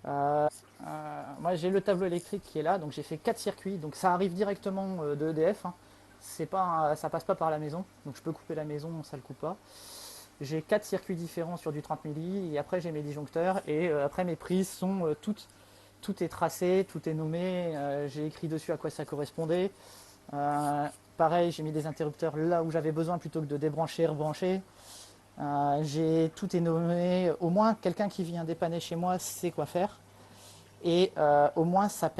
Moi j'ai le tableau électrique qui est là, donc j'ai fait 4 circuits, donc ça arrive directement de EDF, hein. Ça passe pas par la maison, donc je peux couper la maison, ça le coupe pas. J'ai 4 circuits différents sur du 30 milli et après j'ai mes disjoncteurs et après mes prises sont tout est tracé, tout est nommé, j'ai écrit dessus à quoi ça correspondait. Pareil, j'ai mis des interrupteurs là où j'avais besoin plutôt que de débrancher, rebrancher. Tout est nommé, au moins quelqu'un qui vient dépanner chez moi sait quoi faire. Et au moins ça,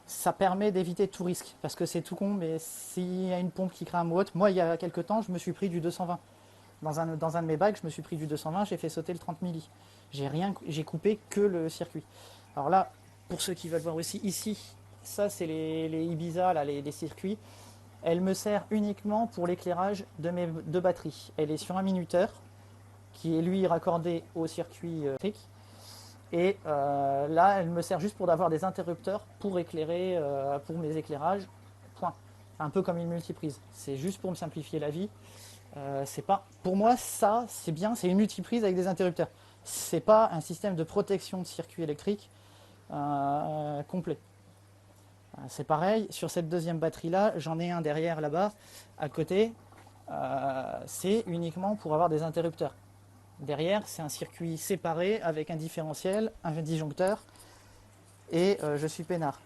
ça permet d'éviter tout risque. Parce que c'est tout con, mais s'il y a une pompe qui crée un mot, moi il y a quelques temps, je me suis pris du 220. Dans un de mes bacs, je me suis pris du 220, j'ai fait sauter le 30 milli. J'ai coupé que le circuit. Alors là, pour ceux qui veulent voir aussi, ici, ça c'est les Ibiza, là, les circuits. Elle me sert uniquement pour l'éclairage de mes deux batteries. Elle est sur un minuteur qui est lui raccordé au circuit électrique. Et là, elle me sert juste pour avoir des interrupteurs pour éclairer, pour mes éclairages. Point. Un peu comme une multiprise. C'est juste pour me simplifier la vie. C'est pas, pour moi, ça, c'est bien, c'est une multiprise avec des interrupteurs. C'est pas un système de protection de circuit électrique complet. C'est pareil, sur cette deuxième batterie-là, j'en ai un derrière là-bas, à côté. C'est uniquement pour avoir des interrupteurs. Derrière, c'est un circuit séparé avec un différentiel, un disjoncteur, et je suis peinard.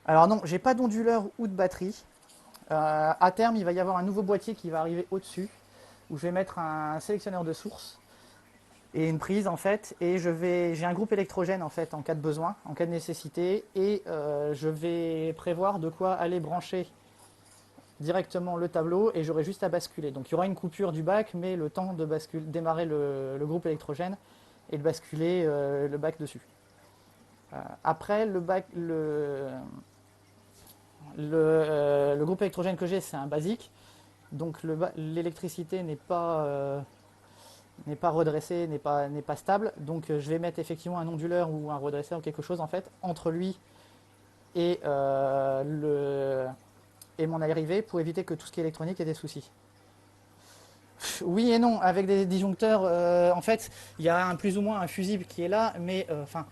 Alors non, j'ai pas d'onduleur ou de batterie. À terme, il va y avoir un nouveau boîtier qui va arriver au-dessus, où je vais mettre un sélectionneur de source et une prise en fait, et j'ai un groupe électrogène en fait en cas de besoin, en cas de nécessité, et je vais prévoir de quoi aller brancher directement le tableau et j'aurai juste à basculer. Donc il y aura une coupure du bac, mais le temps de démarrer le groupe électrogène et de basculer le bac dessus. Après le groupe électrogène que j'ai, c'est un basique, donc l'électricité n'est pas redressée, n'est pas stable. Donc je vais mettre effectivement un onduleur ou un redresseur ou quelque chose en fait entre lui et, et mon arrivée pour éviter que tout ce qui est électronique ait des soucis. Oui et non, avec des disjoncteurs, en fait, il y a plus ou moins un fusible qui est là, mais enfin,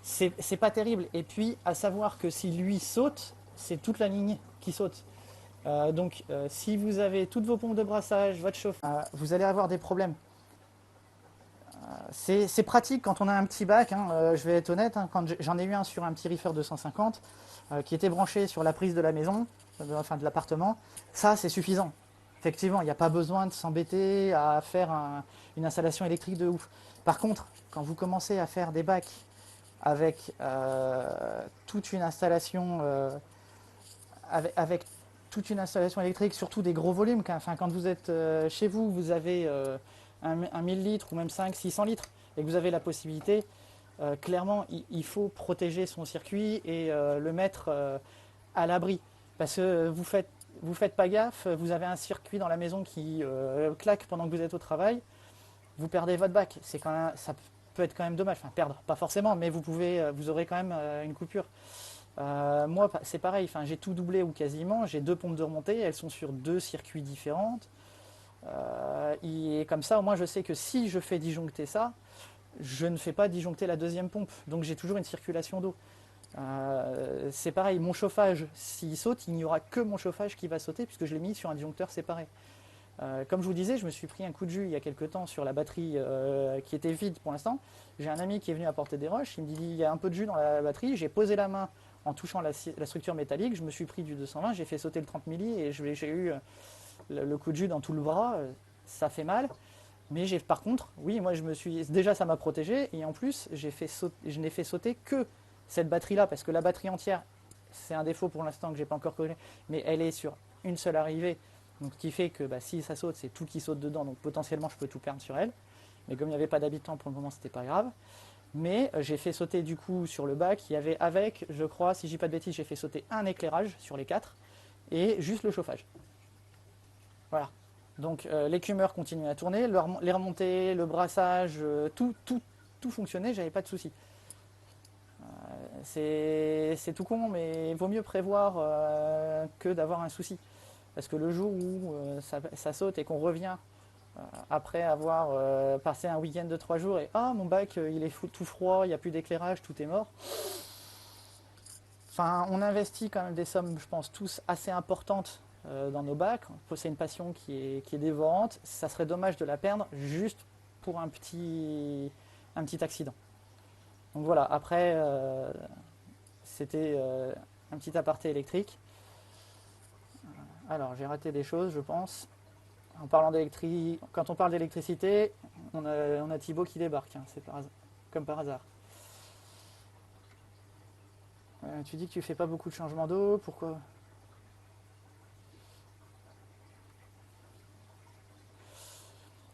c'est pas terrible. Et puis, à savoir que si lui saute, c'est toute la ligne qui saute. Donc, si vous avez toutes vos pompes de brassage, votre chauffage, vous allez avoir des problèmes. C'est pratique quand on a un petit bac, hein, je vais être honnête, hein, quand j'en ai eu un sur un petit reefer 250 qui était branché sur la prise de la maison, enfin de l'appartement, ça c'est suffisant. Effectivement, il n'y a pas besoin de s'embêter à faire une installation électrique de ouf. Par contre, quand vous commencez à faire des bacs avec toute une installation avec toute une installation électrique, surtout des gros volumes, enfin, quand vous êtes chez vous, vous avez un 1000 litres ou même 500-600 litres et que vous avez la possibilité, clairement, il faut protéger son circuit et le mettre à l'abri. Parce que vous faites pas gaffe, vous avez un circuit dans la maison qui claque pendant que vous êtes au travail, vous perdez votre bac. C'est quand même, ça peut être quand même dommage. Enfin, perdre, pas forcément, mais vous aurez quand même une coupure. Moi, c'est pareil. Enfin, j'ai tout doublé ou quasiment. J'ai deux pompes de remontée. Elles sont sur deux circuits différents. Et comme ça, au moins, je sais que si je fais disjoncter ça, je ne fais pas disjoncter la deuxième pompe. Donc, j'ai toujours une circulation d'eau. C'est pareil, mon chauffage, s'il saute, il n'y aura que mon chauffage qui va sauter puisque je l'ai mis sur un disjoncteur séparé. Comme je vous disais, je me suis pris un coup de jus il y a quelques temps sur la batterie qui était vide pour l'instant. J'ai un ami qui est venu apporter des roches, il me dit il y a un peu de jus dans la batterie, j'ai posé la main en touchant la structure métallique, je me suis pris du 220, j'ai fait sauter le 30 milli et j'ai eu le coup de jus dans tout le bras, ça fait mal. Mais par contre, oui, moi déjà ça m'a protégé et en plus je n'ai fait sauter que cette batterie-là parce que la batterie entière, c'est un défaut pour l'instant que j'ai pas encore connu, mais elle est sur une seule arrivée. Donc, ce qui fait que si ça saute, c'est tout qui saute dedans. Donc potentiellement, je peux tout perdre sur elle. Mais comme il n'y avait pas d'habitants pour le moment, c'était pas grave. Mais j'ai fait sauter du coup sur le bac. Il y avait avec, je crois, si je dis pas de bêtises, j'ai fait sauter un éclairage sur les quatre et juste le chauffage. Voilà. Donc l'écumeur continuait à tourner, les remontées, le brassage, tout fonctionnait, j'avais pas de soucis. C'est tout con, mais il vaut mieux prévoir que d'avoir un souci. Parce que le jour où ça saute et qu'on revient après avoir passé un week-end de 3 jours et ah mon bac il est tout froid, il n'y a plus d'éclairage, tout est mort. Enfin, on investit quand même des sommes, je pense, tous assez importantes dans nos bacs. C'est une passion qui est dévorante. Ça serait dommage de la perdre juste pour un petit accident. Donc voilà, après, c'était un petit aparté électrique. Alors, j'ai raté des choses, je pense. En parlant d'électricité, quand on parle d'électricité, on a Thibaut qui débarque, hein, c'est comme par hasard. Tu dis que tu fais pas beaucoup de changements d'eau, pourquoi?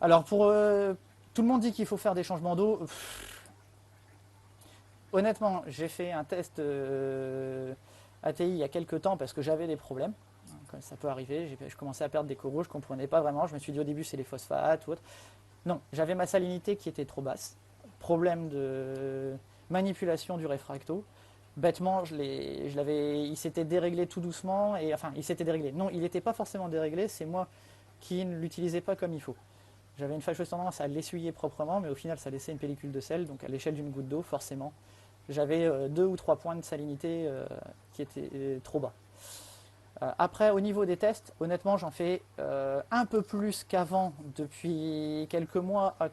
Alors tout le monde dit qu'il faut faire des changements d'eau. Honnêtement, j'ai fait un test ATI il y a quelques temps parce que j'avais des problèmes. Ça peut arriver, je commençais à perdre des coraux, je ne comprenais pas vraiment. Je me suis dit au début c'est les phosphates ou autre. Non, j'avais ma salinité qui était trop basse. Problème de manipulation du réfracto. Bêtement, il s'était déréglé tout doucement. Et, enfin, il s'était déréglé. Non, il n'était pas forcément déréglé, c'est moi qui ne l'utilisais pas comme il faut. J'avais une fâcheuse tendance à l'essuyer proprement, mais au final, ça laissait une pellicule de sel. Donc, à l'échelle d'une goutte d'eau, forcément, j'avais 2 ou 3 points de salinité qui étaient trop bas. Après, au niveau des tests, honnêtement, j'en fais un peu plus qu'avant depuis quelques mois à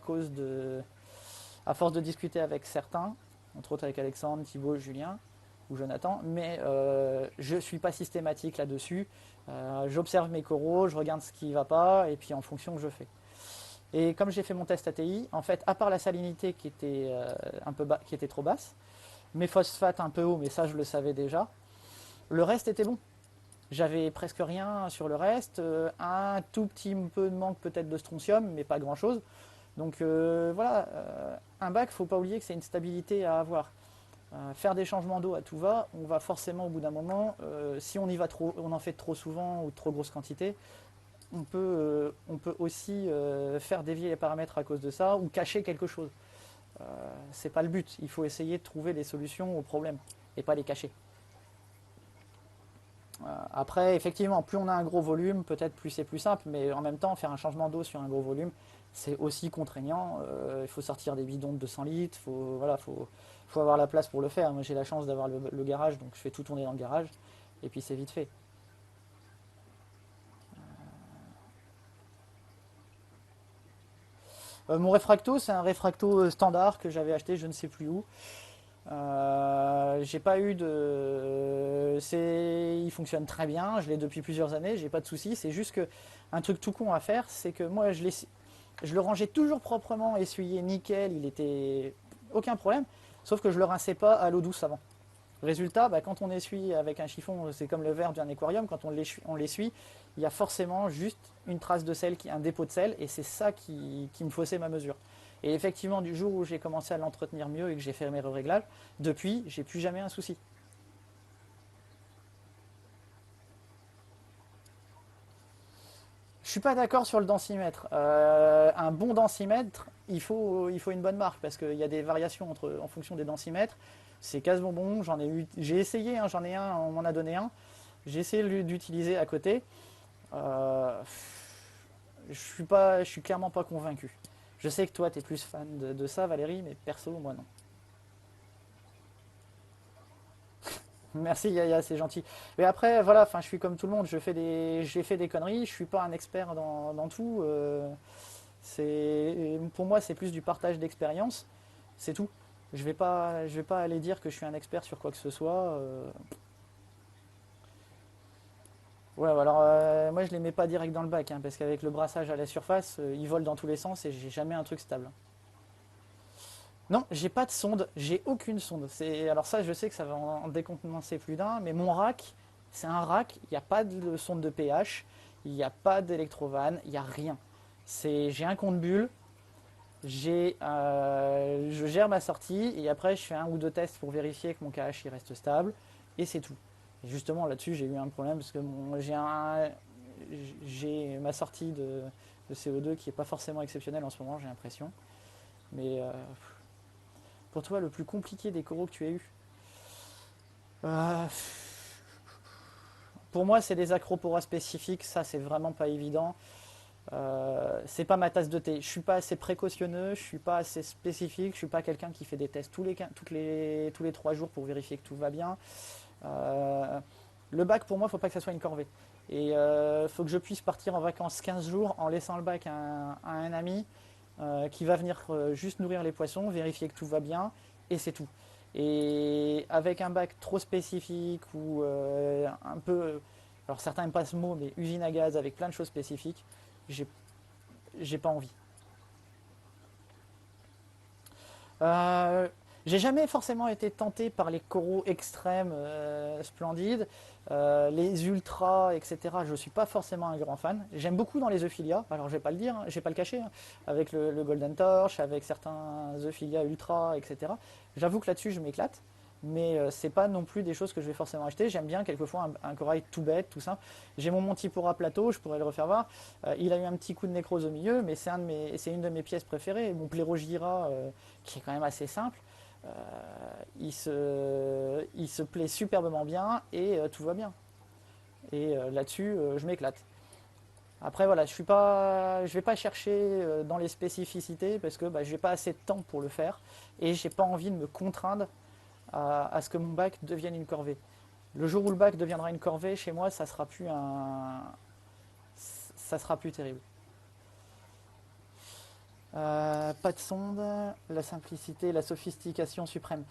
force de discuter avec certains, entre autres avec Alexandre, Thibaut, Julien ou Jonathan, mais je ne suis pas systématique là-dessus. J'observe mes coraux, je regarde ce qui ne va pas et puis en fonction je fais. Et comme j'ai fait mon test ATI, en fait, à part la salinité qui était, qui était trop basse, mes phosphates un peu hauts, mais ça je le savais déjà, le reste était bon. J'avais presque rien sur le reste, un tout petit peu de manque peut-être de strontium, mais pas grand-chose. Donc voilà, un bac, il ne faut pas oublier que c'est une stabilité à avoir. Faire des changements d'eau à tout va, on va forcément au bout d'un moment, si on y va trop, on en fait trop souvent ou de trop grosse quantité, on peut aussi faire dévier les paramètres à cause de ça ou cacher quelque chose. C'est pas le but, il faut essayer de trouver des solutions aux problèmes et pas les cacher. Après, effectivement, plus on a un gros volume, peut-être plus c'est plus simple, mais en même temps, faire un changement d'eau sur un gros volume, c'est aussi contraignant. Il faut sortir des bidons de 200 litres, voilà, faut avoir la place pour le faire. Moi, j'ai la chance d'avoir le garage, donc je fais tout tourner dans le garage, et puis c'est vite fait. Mon réfracto, c'est un réfracto standard que j'avais acheté je ne sais plus où. J'ai pas eu de. Il fonctionne très bien, je l'ai depuis plusieurs années, j'ai pas de soucis. C'est juste que un truc tout con à faire, c'est que moi je le rangeais toujours proprement, essuyé nickel, il était aucun problème. Sauf que je le rinçais pas à l'eau douce avant. Résultat, bah, quand on essuie avec un chiffon, c'est comme le verre d'un aquarium, quand on l'essuie, il y a forcément juste une trace de sel, un dépôt de sel, et c'est ça qui me faussait ma mesure. Et effectivement, du jour où j'ai commencé à l'entretenir mieux et que j'ai fait mes réglages, depuis, j'ai plus jamais un souci. Je suis pas d'accord sur le densimètre. Un bon densimètre, il faut une bonne marque parce qu'il y a des variations en fonction des densimètres. C'est casse bonbon, j'ai essayé, hein, j'en ai un, on m'en a donné un. J'ai essayé d'utiliser à côté. Euh, je suis clairement pas convaincu. Je sais que toi, tu es plus fan de ça, Valérie, mais perso, moi non. Merci Yaya, c'est gentil. Mais après, voilà, enfin, je suis comme tout le monde, j'ai fait des conneries, je suis pas un expert dans tout. Pour moi, c'est plus du partage d'expérience, c'est tout. Je vais pas aller dire que je suis un expert sur quoi que ce soit. Ouais, alors moi je les mets pas direct dans le bac, hein, parce qu'avec le brassage à la surface, ils volent dans tous les sens et j'ai jamais un truc stable. Non, j'ai pas de sonde, j'ai aucune sonde. Alors ça, je sais que ça va en décontenancer plus d'un, mais mon rack, c'est un rack, il n'y a pas de sonde de pH, il n'y a pas d'électrovanne, il n'y a rien. J'ai un compte bulle, je gère ma sortie et après je fais un ou deux tests pour vérifier que mon KH il reste stable et c'est tout. Et justement là-dessus j'ai eu un problème parce que j'ai ma sortie de CO2 qui n'est pas forcément exceptionnelle en ce moment, j'ai l'impression. Mais pour toi, le plus compliqué des coraux que tu as eu? Euh, pour moi, c'est des acroporas spécifiques, ça c'est vraiment pas évident. C'est pas ma tasse de thé. Je suis pas assez précautionneux, je suis pas assez spécifique, je suis pas quelqu'un qui fait des tests tous les 3 jours pour vérifier que tout va bien. Euh, le bac, pour moi, il faut pas que ça soit une corvée. Et faut que je puisse partir en vacances 15 jours en laissant le bac à un ami qui va venir juste nourrir les poissons, vérifier que tout va bien, et c'est tout. Et avec un bac trop spécifique ou un peu, alors certains n'aiment pas ce mot, mais usine à gaz avec plein de choses spécifiques, j'ai j'ai pas envie. Euh, j'ai jamais forcément été tenté par les coraux extrêmes splendides, les ultras, etc. Je suis pas forcément un grand fan. J'aime beaucoup dans les euphilia, alors je vais pas le dire, je vais pas le cacher, hein, avec le Golden Torch, avec certains euphilia ultra, etc. J'avoue que là-dessus je m'éclate, mais c'est pas non plus des choses que je vais forcément acheter. J'aime bien quelquefois un corail tout bête, tout simple. J'ai mon Montipora plateau, je pourrais le refaire voir. Il a eu un petit coup de nécrose au milieu, mais c'est une de mes pièces préférées. Mon Plérogira, qui est quand même assez simple, euh, il se plaît superbement bien et tout va bien. Et là-dessus, je m'éclate. Après, voilà, je vais pas chercher dans les spécificités parce que bah, je n'ai pas assez de temps pour le faire et j'ai pas envie de me contraindre à ce que mon bac devienne une corvée. Le jour où le bac deviendra une corvée, chez moi, ça sera plus terrible. Pas de sonde, la simplicité, la sophistication suprême.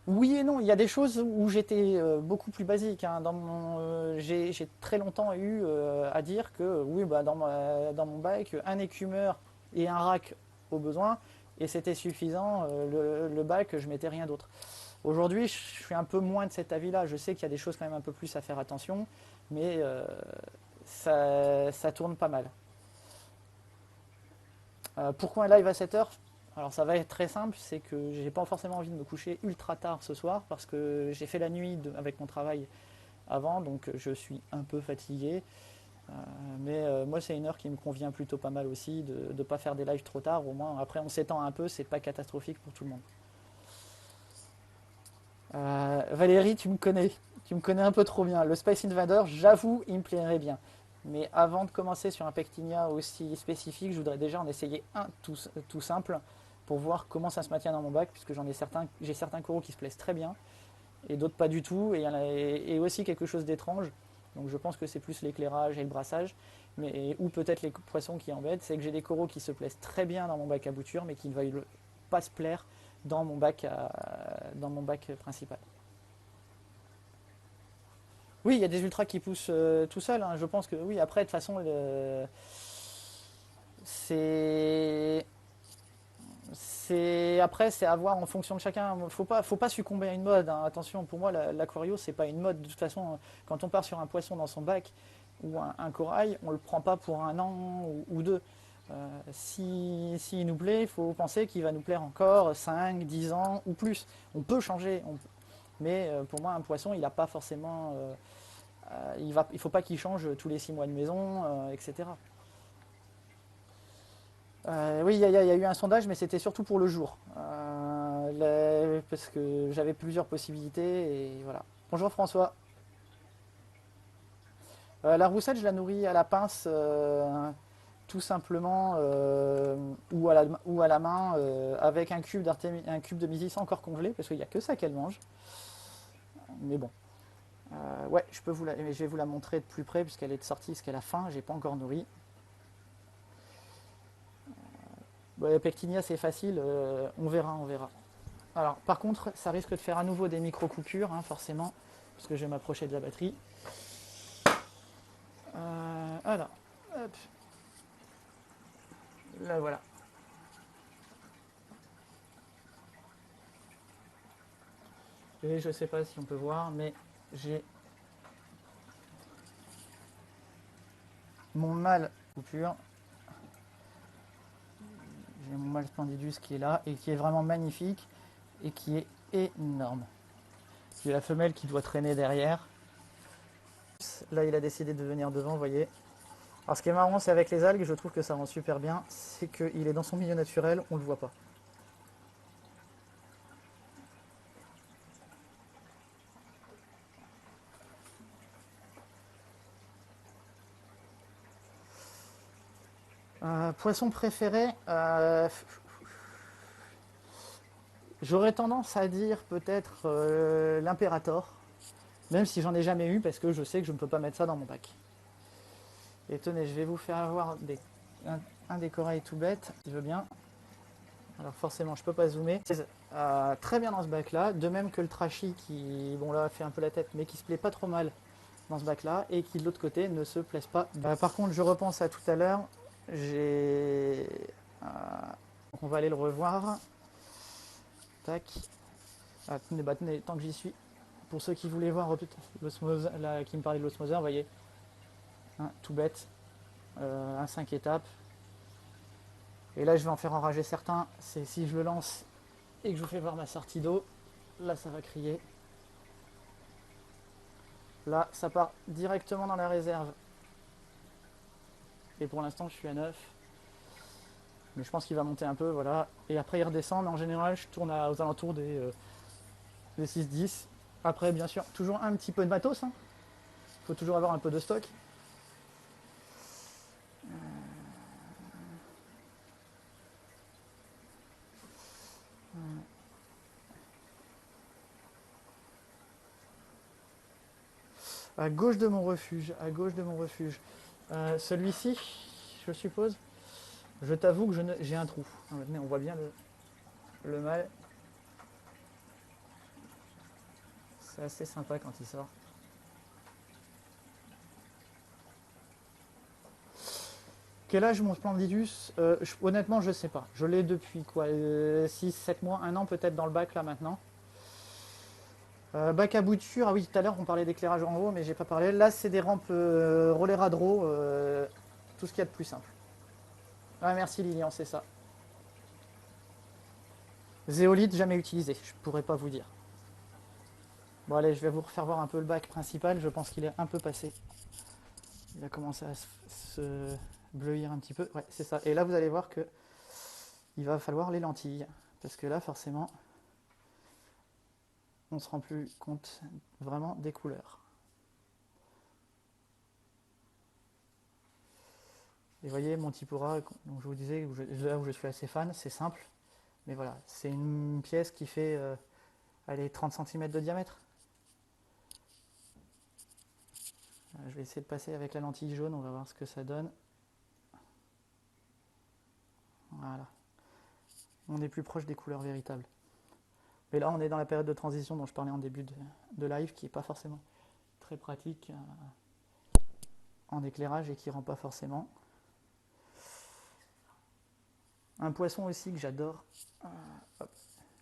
Oui et non, il y a des choses où j'étais beaucoup plus basique, hein. J'ai très longtemps eu à dire que oui, bah, dans mon bac, un écumeur et un rack au besoin, et c'était suffisant. Le bac, je mettais rien d'autre. Aujourd'hui, je suis un peu moins de cet avis-là. Je sais qu'il y a des choses quand même un peu plus à faire attention, mais ça tourne pas mal. Pourquoi un live à 7 heures? Alors ça va être très simple, c'est que j'ai pas forcément envie de me coucher ultra tard ce soir parce que j'ai fait la nuit avec mon travail avant, donc je suis un peu fatigué. Euh, mais moi c'est une heure qui me convient plutôt pas mal aussi de ne pas faire des lives trop tard. Au moins après on s'étend un peu, c'est pas catastrophique pour tout le monde. Valérie, tu me connais un peu trop bien. Le Space Invader, j'avoue, il me plairait bien. Mais avant de commencer sur un Pectinia aussi spécifique, je voudrais déjà en essayer un tout simple pour voir comment ça se maintient dans mon bac, puisque j'ai certains coraux qui se plaisent très bien et d'autres pas du tout, et aussi quelque chose d'étrange. Donc je pense que c'est plus l'éclairage et le brassage, ou peut-être les poissons qui embêtent, c'est que j'ai des coraux qui se plaisent très bien dans mon bac à bouture, mais qui ne veulent pas se plaire dans mon bac principal. Oui, il y a des ultras qui poussent tout seuls, hein. Je pense que oui, après, de toute façon, c'est. Après, c'est à voir en fonction de chacun. Faut pas succomber à une mode, hein. Attention, pour moi, l'aquario, c'est pas une mode. De toute façon, quand on part sur un poisson dans son bac ou un corail, on le prend pas pour un an ou deux. S'il nous plaît, il faut penser qu'il va nous plaire encore 5, 10 ans ou plus. On peut changer, mais pour moi, un poisson, il n'a pas forcément. Il faut pas qu'il change tous les 6 mois de maison, etc. Oui, il y a eu un sondage, mais c'était surtout pour le jour. Parce que j'avais plusieurs possibilités et voilà. Bonjour François. La roussette, je la nourris à la pince, tout simplement, ou à la main, avec un cube de mésis encore congelé, parce qu'il n'y a que ça qu'elle mange. Mais bon. Ouais, je vais vous la montrer de plus près, puisqu'elle est sortie, parce qu'elle a faim, j'ai pas encore nourri. Ouais, Pectinia, c'est facile, on verra, on verra. Alors, par contre, ça risque de faire à nouveau des micro-coupures, hein, forcément, parce que je vais m'approcher de la batterie. Alors, hop, là voilà. Et je sais pas si on peut voir, mais j'ai mon mâle coupure. J'ai mon mâle splendidus qui est là et qui est vraiment magnifique et qui est énorme. J'ai la femelle qui doit traîner derrière. Là, il a décidé de venir devant, vous voyez. Alors, ce qui est marrant, c'est avec les algues, je trouve que ça rend super bien, c'est qu'il est dans son milieu naturel, on le voit pas. Poisson préféré, j'aurais tendance à dire peut-être l'impérator, même si j'en ai jamais eu parce que je sais que je ne peux pas mettre ça dans mon bac. Et tenez, je vais vous faire avoir un des corails tout bête, si je veux bien. Alors forcément, je peux pas zoomer. Très bien dans ce bac-là, de même que le trashy qui, bon là, fait un peu la tête, mais qui se plaît pas trop mal dans ce bac-là, et qui de l'autre côté ne se plaise pas. Par contre, je repense à tout à l'heure, j'ai... euh, on va aller le revoir. Tac. Tenez, tant que j'y suis, pour ceux qui voulaient voir l'osmose, là, qui me parlait de l'osmoseur, vous voyez, hein, tout bête, un 5 étapes. Et là, je vais en faire enrager certains. C'est si je le lance et que je vous fais voir ma sortie d'eau, là, ça va crier. Là, ça part directement dans la réserve. Et pour l'instant, je suis à 9. Mais je pense qu'il va monter un peu, voilà. Et après, il redescend. Mais en général, je tourne aux alentours des 6-10. Après, bien sûr, toujours un petit peu de matos, hein. Il faut toujours avoir un peu de stock. À gauche de mon refuge, à gauche de mon refuge. Celui-ci, je suppose. Je t'avoue que j'ai un trou. Ah, maintenant, on voit bien le mâle. C'est assez sympa quand il sort. Quel âge mon Splendidus? Honnêtement, je sais pas. Je l'ai depuis quoi, 6, 7 mois, un an peut-être dans le bac là maintenant. Bac à bouture, ah oui, tout à l'heure on parlait d'éclairage en haut, mais j'ai pas parlé. Là, c'est des rampes roller à draw, tout ce qu'il y a de plus simple. Ah, merci Lilian, c'est ça. Zéolite, jamais utilisé, je pourrais pas vous dire. Bon, allez, je vais vous refaire voir un peu le bac principal. Je pense qu'il est un peu passé. Il a commencé à se bleuir un petit peu. Ouais, c'est ça. Et là, vous allez voir que il va falloir les lentilles. Parce que là, forcément, on se rend plus compte vraiment des couleurs. Et vous voyez, mon Tipura, donc je vous disais, là où je suis assez fan, c'est simple. Mais voilà, c'est une pièce qui fait allez, 30 cm de diamètre. Je vais essayer de passer avec la lentille jaune, on va voir ce que ça donne. Voilà. On est plus proche des couleurs véritables. Mais là, on est dans la période de transition dont je parlais en début de live, qui n'est pas forcément très pratique en éclairage et qui rend pas forcément. Un poisson aussi que j'adore,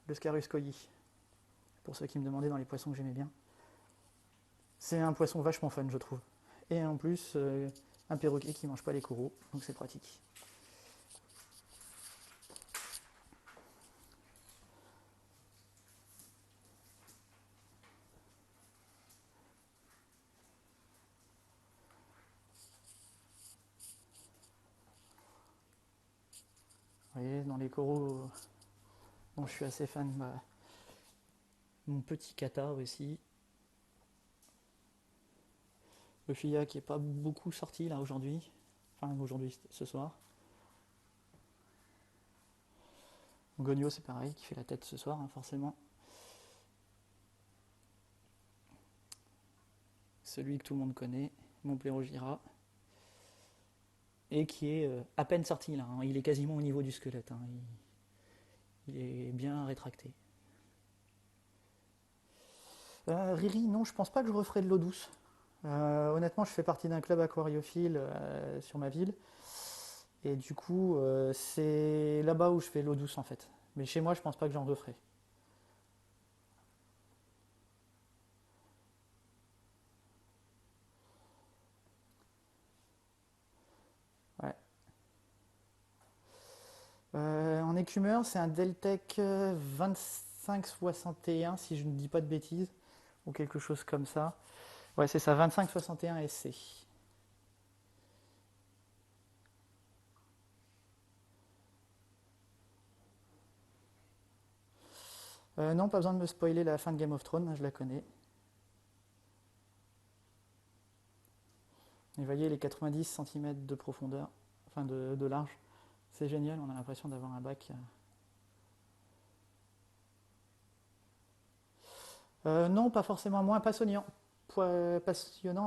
le Scarus koi, pour ceux qui me demandaient dans les poissons que j'aimais bien. C'est un poisson vachement fun, je trouve. Et en plus, un perroquet qui mange pas les coraux, donc c'est pratique. Vous voyez, dans les coraux dont je suis assez fan, mon petit kata aussi. Le Fia qui est pas beaucoup sorti là aujourd'hui. Enfin, aujourd'hui, ce soir. Gonio, c'est pareil, qui fait la tête ce soir, hein, forcément. Celui que tout le monde connaît, mon Plérogira. Et qui est à peine sorti là. Hein. Il est quasiment au niveau du squelette. Hein. Il est bien rétracté. Riri, non, je pense pas que je referai de l'eau douce. Honnêtement, je fais partie d'un club aquariophile sur ma ville. Et du coup, c'est là-bas où je fais l'eau douce en fait. Mais chez moi, je pense pas que j'en referai. Ouais. En écumeur, c'est un Deltec 2561, si je ne dis pas de bêtises, ou quelque chose comme ça. Ouais, c'est ça, 2561 SC. Non, pas besoin de me spoiler la fin de Game of Thrones, je la connais. Et vous voyez les 90 cm de profondeur, enfin de large. C'est génial, on a l'impression d'avoir un bac. Non, pas forcément moins passionnant,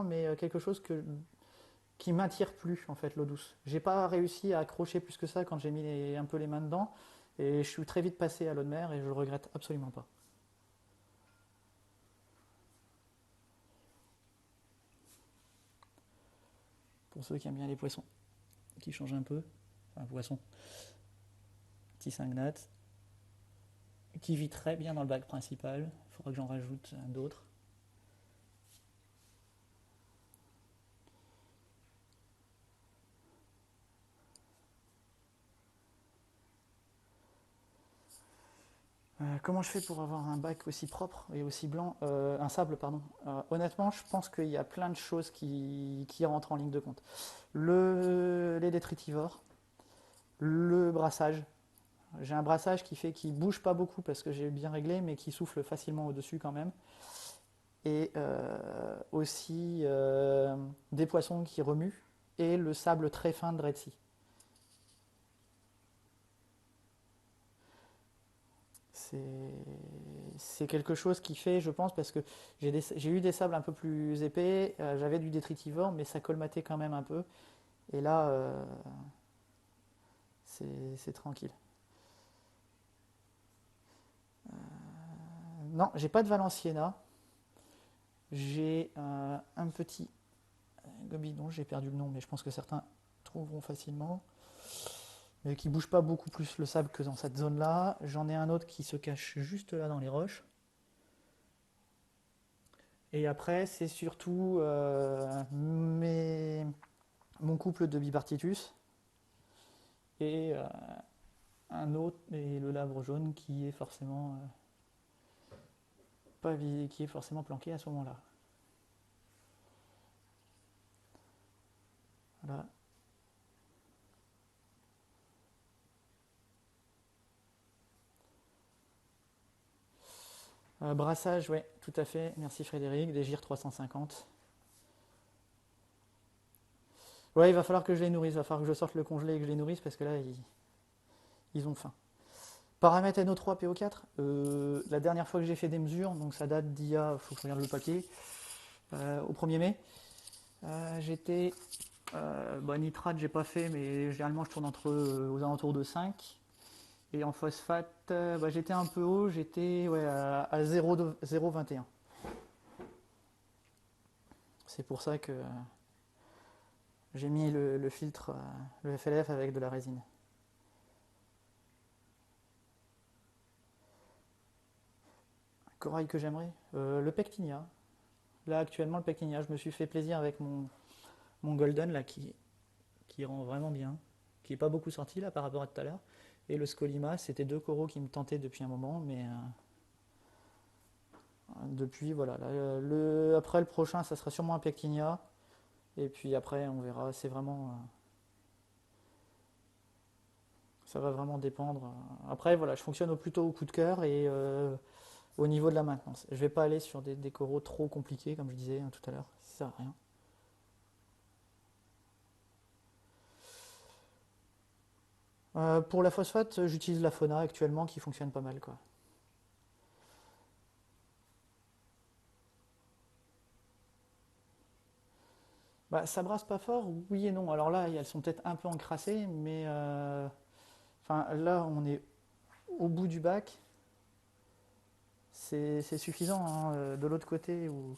mais quelque chose qui m'attire plus en fait, l'eau douce. J'ai pas réussi à accrocher plus que ça quand j'ai mis un peu les mains dedans, et je suis très vite passé à l'eau de mer et je le regrette absolument pas. Pour ceux qui aiment bien les poissons, qui changent un peu, enfin poisson, petit cingnat, qui vit très bien dans le bac principal. Il faudra que j'en rajoute d'autres. Comment je fais pour avoir un bac aussi propre et aussi blanc, un sable, pardon. Honnêtement, je pense qu'il y a plein de choses qui rentrent en ligne de compte. Les détritivores, le brassage. J'ai un brassage qui fait qu'il bouge pas beaucoup parce que j'ai bien réglé, mais qui souffle facilement au-dessus quand même. Et aussi des poissons qui remuent et le sable très fin de Red Sea. C'est c'est quelque chose qui fait, je pense, parce que j'ai eu des sables un peu plus épais, j'avais du détritivore, mais ça colmatait quand même un peu. Et là, c'est tranquille. Non, j'ai pas de Valenciennes. J'ai un petit Gobidon, j'ai perdu le nom, mais je pense que certains trouveront facilement. Mais qui bouge pas beaucoup plus le sable que dans cette zone-là. J'en ai un autre qui se cache juste là dans les roches. Et après, c'est surtout mon couple de Bipartitus et un autre, et le labre jaune qui est forcément pas qui est forcément planqué à ce moment-là. Voilà. Brassage, ouais, tout à fait. Merci Frédéric. Des GIR 350. Ouais, il va falloir que je les nourrisse. Il va falloir que je sorte le congelé et que je les nourrisse parce que là, ils ont faim. Paramètre NO3 PO4. La dernière fois que j'ai fait des mesures, donc ça date d'il y a, il faut que je regarde le papier, au 1er mai. J'étais. Nitrate, j'ai pas fait, mais généralement je tourne aux alentours de 5. Et en phosphate, j'étais un peu haut, j'étais à 0,21. C'est pour ça que j'ai mis le filtre, le FLF avec de la résine. Corail que j'aimerais le pectinia. Là actuellement le pectinia, je me suis fait plaisir avec mon golden là qui rend vraiment bien, qui est pas beaucoup sorti là par rapport à tout à l'heure. Et le scolima, c'était deux coraux qui me tentaient depuis un moment, mais depuis voilà. Là, après le prochain, ça sera sûrement un pectinia. Et puis après, on verra. C'est vraiment, ça va vraiment dépendre. Après, voilà, je fonctionne plutôt au coup de cœur et au niveau de la maintenance. Je vais pas aller sur des coraux trop compliqués, comme je disais tout à l'heure. Ça sert à rien. Pour la phosphate, j'utilise la Fauna actuellement qui fonctionne pas mal, quoi. Bah, ça brasse pas fort, oui et non. Alors là, elles sont peut-être un peu encrassées, mais enfin, là, on est au bout du bac. C'est suffisant, hein. De l'autre côté, où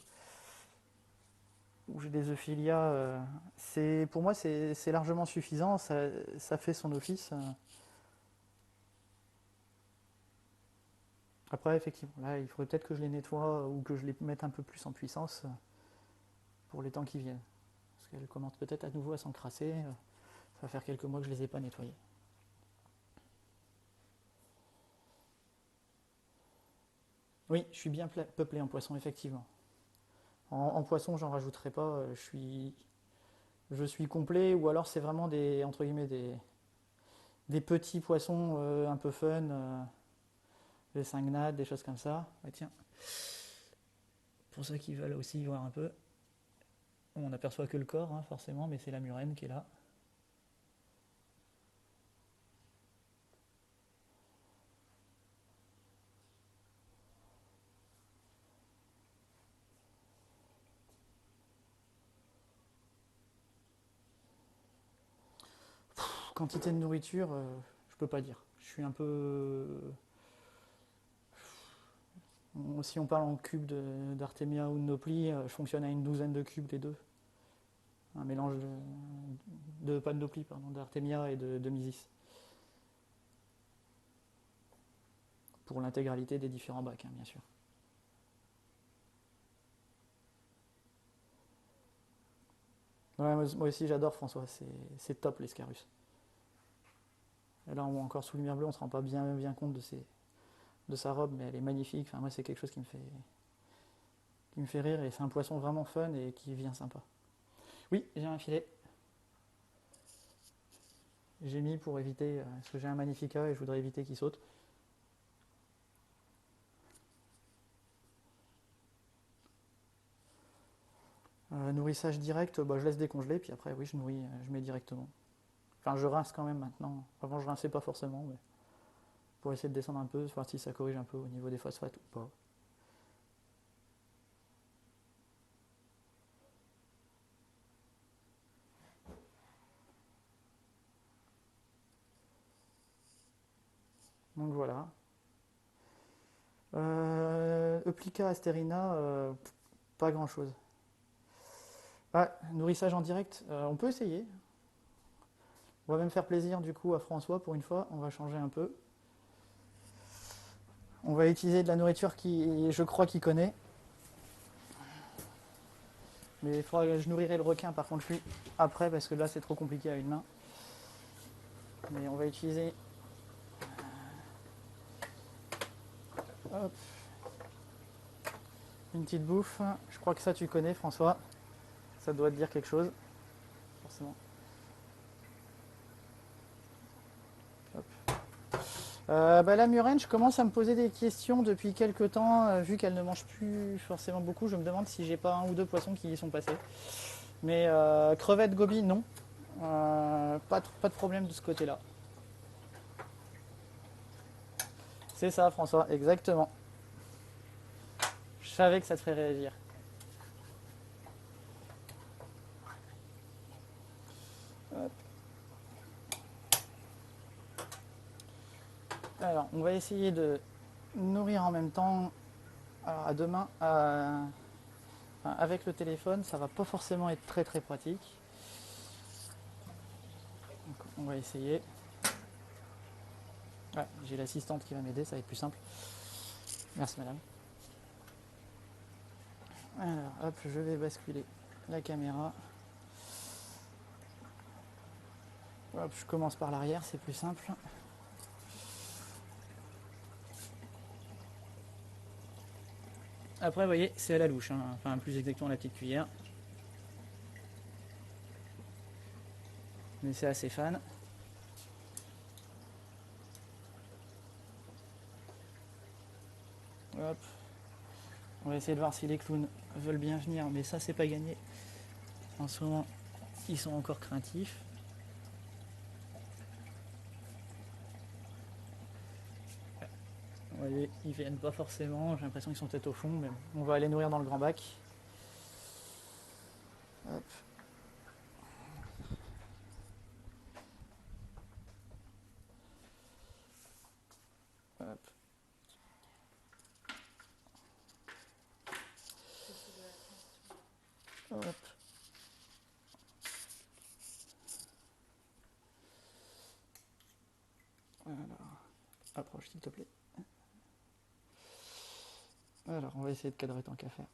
j'ai des euphilia, pour moi, c'est largement suffisant. Ça fait son office. Après, effectivement, là, il faudrait peut-être que je les nettoie ou que je les mette un peu plus en puissance pour les temps qui viennent. Parce qu'elles commencent peut-être à nouveau à s'encrasser. Ça va faire quelques mois que je les ai pas nettoyées. Oui, je suis bien peuplé en poisson, effectivement. En poisson, j'en rajouterai pas. Je suis complet, ou alors c'est vraiment des, entre guillemets, des petits poissons un peu fun, des cingnades, des choses comme ça. Ouais, tiens, pour ceux qui veulent aussi voir un peu, on n'aperçoit que le corps, hein, forcément, mais c'est la murène qui est là. Quantité de nourriture, je peux pas dire. Je suis un peu. Si on parle en cubes d'Artemia ou de Nopli, je fonctionne à une douzaine de cubes les deux. Un mélange pas de Nopli, pardon, d'Artemia et de Mysis. Pour l'intégralité des différents bacs, hein, bien sûr. Ouais, moi aussi j'adore François, c'est top l'escarus. Et là on voit encore sous lumière bleue, on se rend pas bien compte de sa robe, mais elle est magnifique. Enfin, moi c'est quelque chose qui me fait rire et c'est un poisson vraiment fun et qui vient sympa. Oui, j'ai un filet. J'ai mis pour éviter, parce que j'ai un Magnifica et je voudrais éviter qu'il saute. Nourrissage direct, je laisse décongeler, puis après oui je nourris, je mets directement. Enfin je rince quand même maintenant. Avant je rinçais pas forcément, mais pour essayer de descendre un peu, voir si ça corrige un peu au niveau des phosphates ou pas. Donc voilà. Euplica asterina, pas grand chose. Ah, nourrissage en direct, on peut essayer. On va même faire plaisir du coup à François pour une fois, on va changer un peu. On va utiliser de la nourriture qui, je crois, qu'il connaît. Mais il faudra que je nourrirai le requin par contre lui après parce que là c'est trop compliqué à une main. Mais on va utiliser hop, une petite bouffe. Je crois que ça tu connais François. Ça doit te dire quelque chose, forcément. Hop. La murène, je commence à me poser des questions depuis quelques temps, vu qu'elle ne mange plus forcément beaucoup. Je me demande si j'ai pas un ou deux poissons qui y sont passés. Mais crevettes, gobies, non. Pas de problème de ce côté-là. C'est ça, François, exactement. Je savais que ça te ferait réagir. Hop. Alors, on va essayer de nourrir en même temps. Alors, à deux mains, enfin, avec le téléphone, ça va pas forcément être très très pratique. Donc, on va essayer. Ouais, j'ai l'assistante qui va m'aider, ça va être plus simple. Merci madame. Alors, hop, je vais basculer la caméra. Hop, je commence par l'arrière, c'est plus simple. Après, vous voyez, c'est à la louche, hein. Enfin plus exactement la petite cuillère. Mais c'est assez fan. Hop. On va essayer de voir si les clowns veulent bien venir, mais ça c'est pas gagné. En ce moment, ils sont encore craintifs. Vous voyez, ils viennent pas forcément, j'ai l'impression qu'ils sont peut-être au fond, mais on va aller nourrir dans le grand bac. Hop. Hop. Hop. Alors, approche s'il te plaît. Alors, on va essayer de cadrer tant qu'à faire.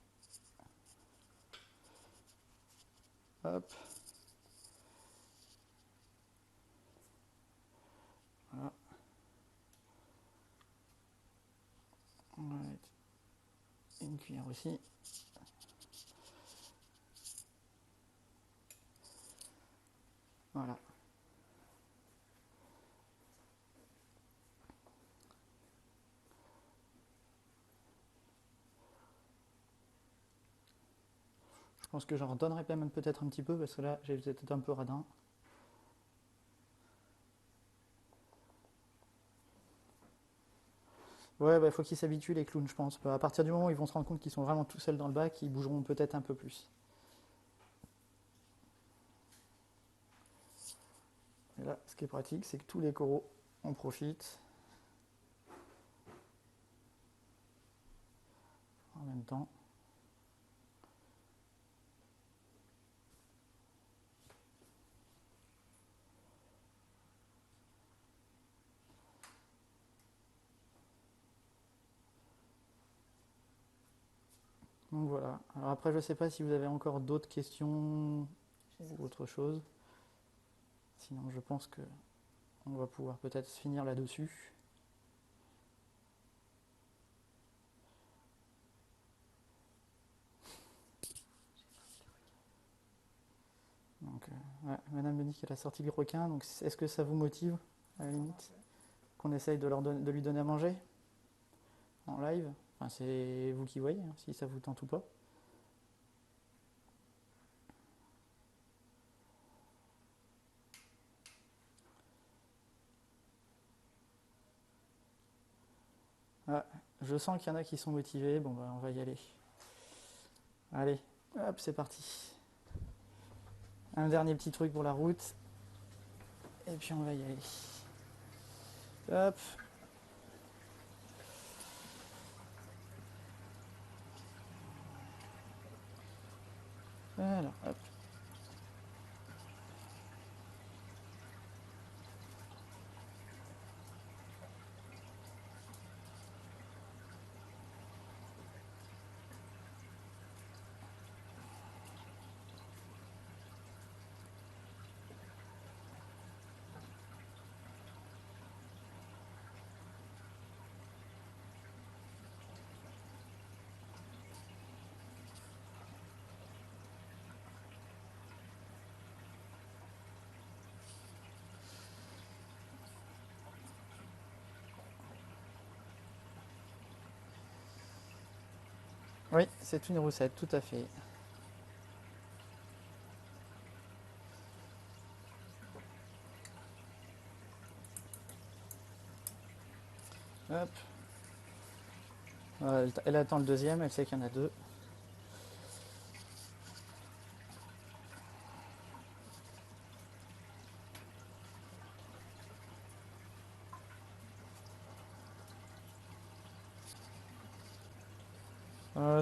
Hop. Voilà. On va mettre une cuillère aussi. Voilà. Je pense que j'en redonnerai même peut-être un petit peu parce que là j'ai peut-être un peu radin. Ouais, bah, faut qu'ils s'habituent les clowns, je pense. Bah, à partir du moment où ils vont se rendre compte qu'ils sont vraiment tout seuls dans le bac, ils bougeront peut-être un peu plus. Et là, ce qui est pratique, c'est que tous les coraux en profitent en même temps. Donc voilà. Alors après, je ne sais pas si vous avez encore d'autres questions ou autre chose. Sinon, je pense que on va pouvoir peut-être finir là-dessus. Donc, ouais, Madame me dit qu'elle a sorti le requin. Donc, est-ce que ça vous motive, à la limite, qu'on essaye de lui donner à manger en live? Enfin, c'est vous qui voyez, hein, si ça vous tente ou pas. Je sens qu'il y en a qui sont motivés. Bon, bah, on va y aller. Allez, hop, c'est parti. Un dernier petit truc pour la route. Et puis on va y aller. Hop. Alors, hop. Oui, c'est une roussette, tout à fait. Hop. Elle attend le deuxième, elle sait qu'il y en a deux.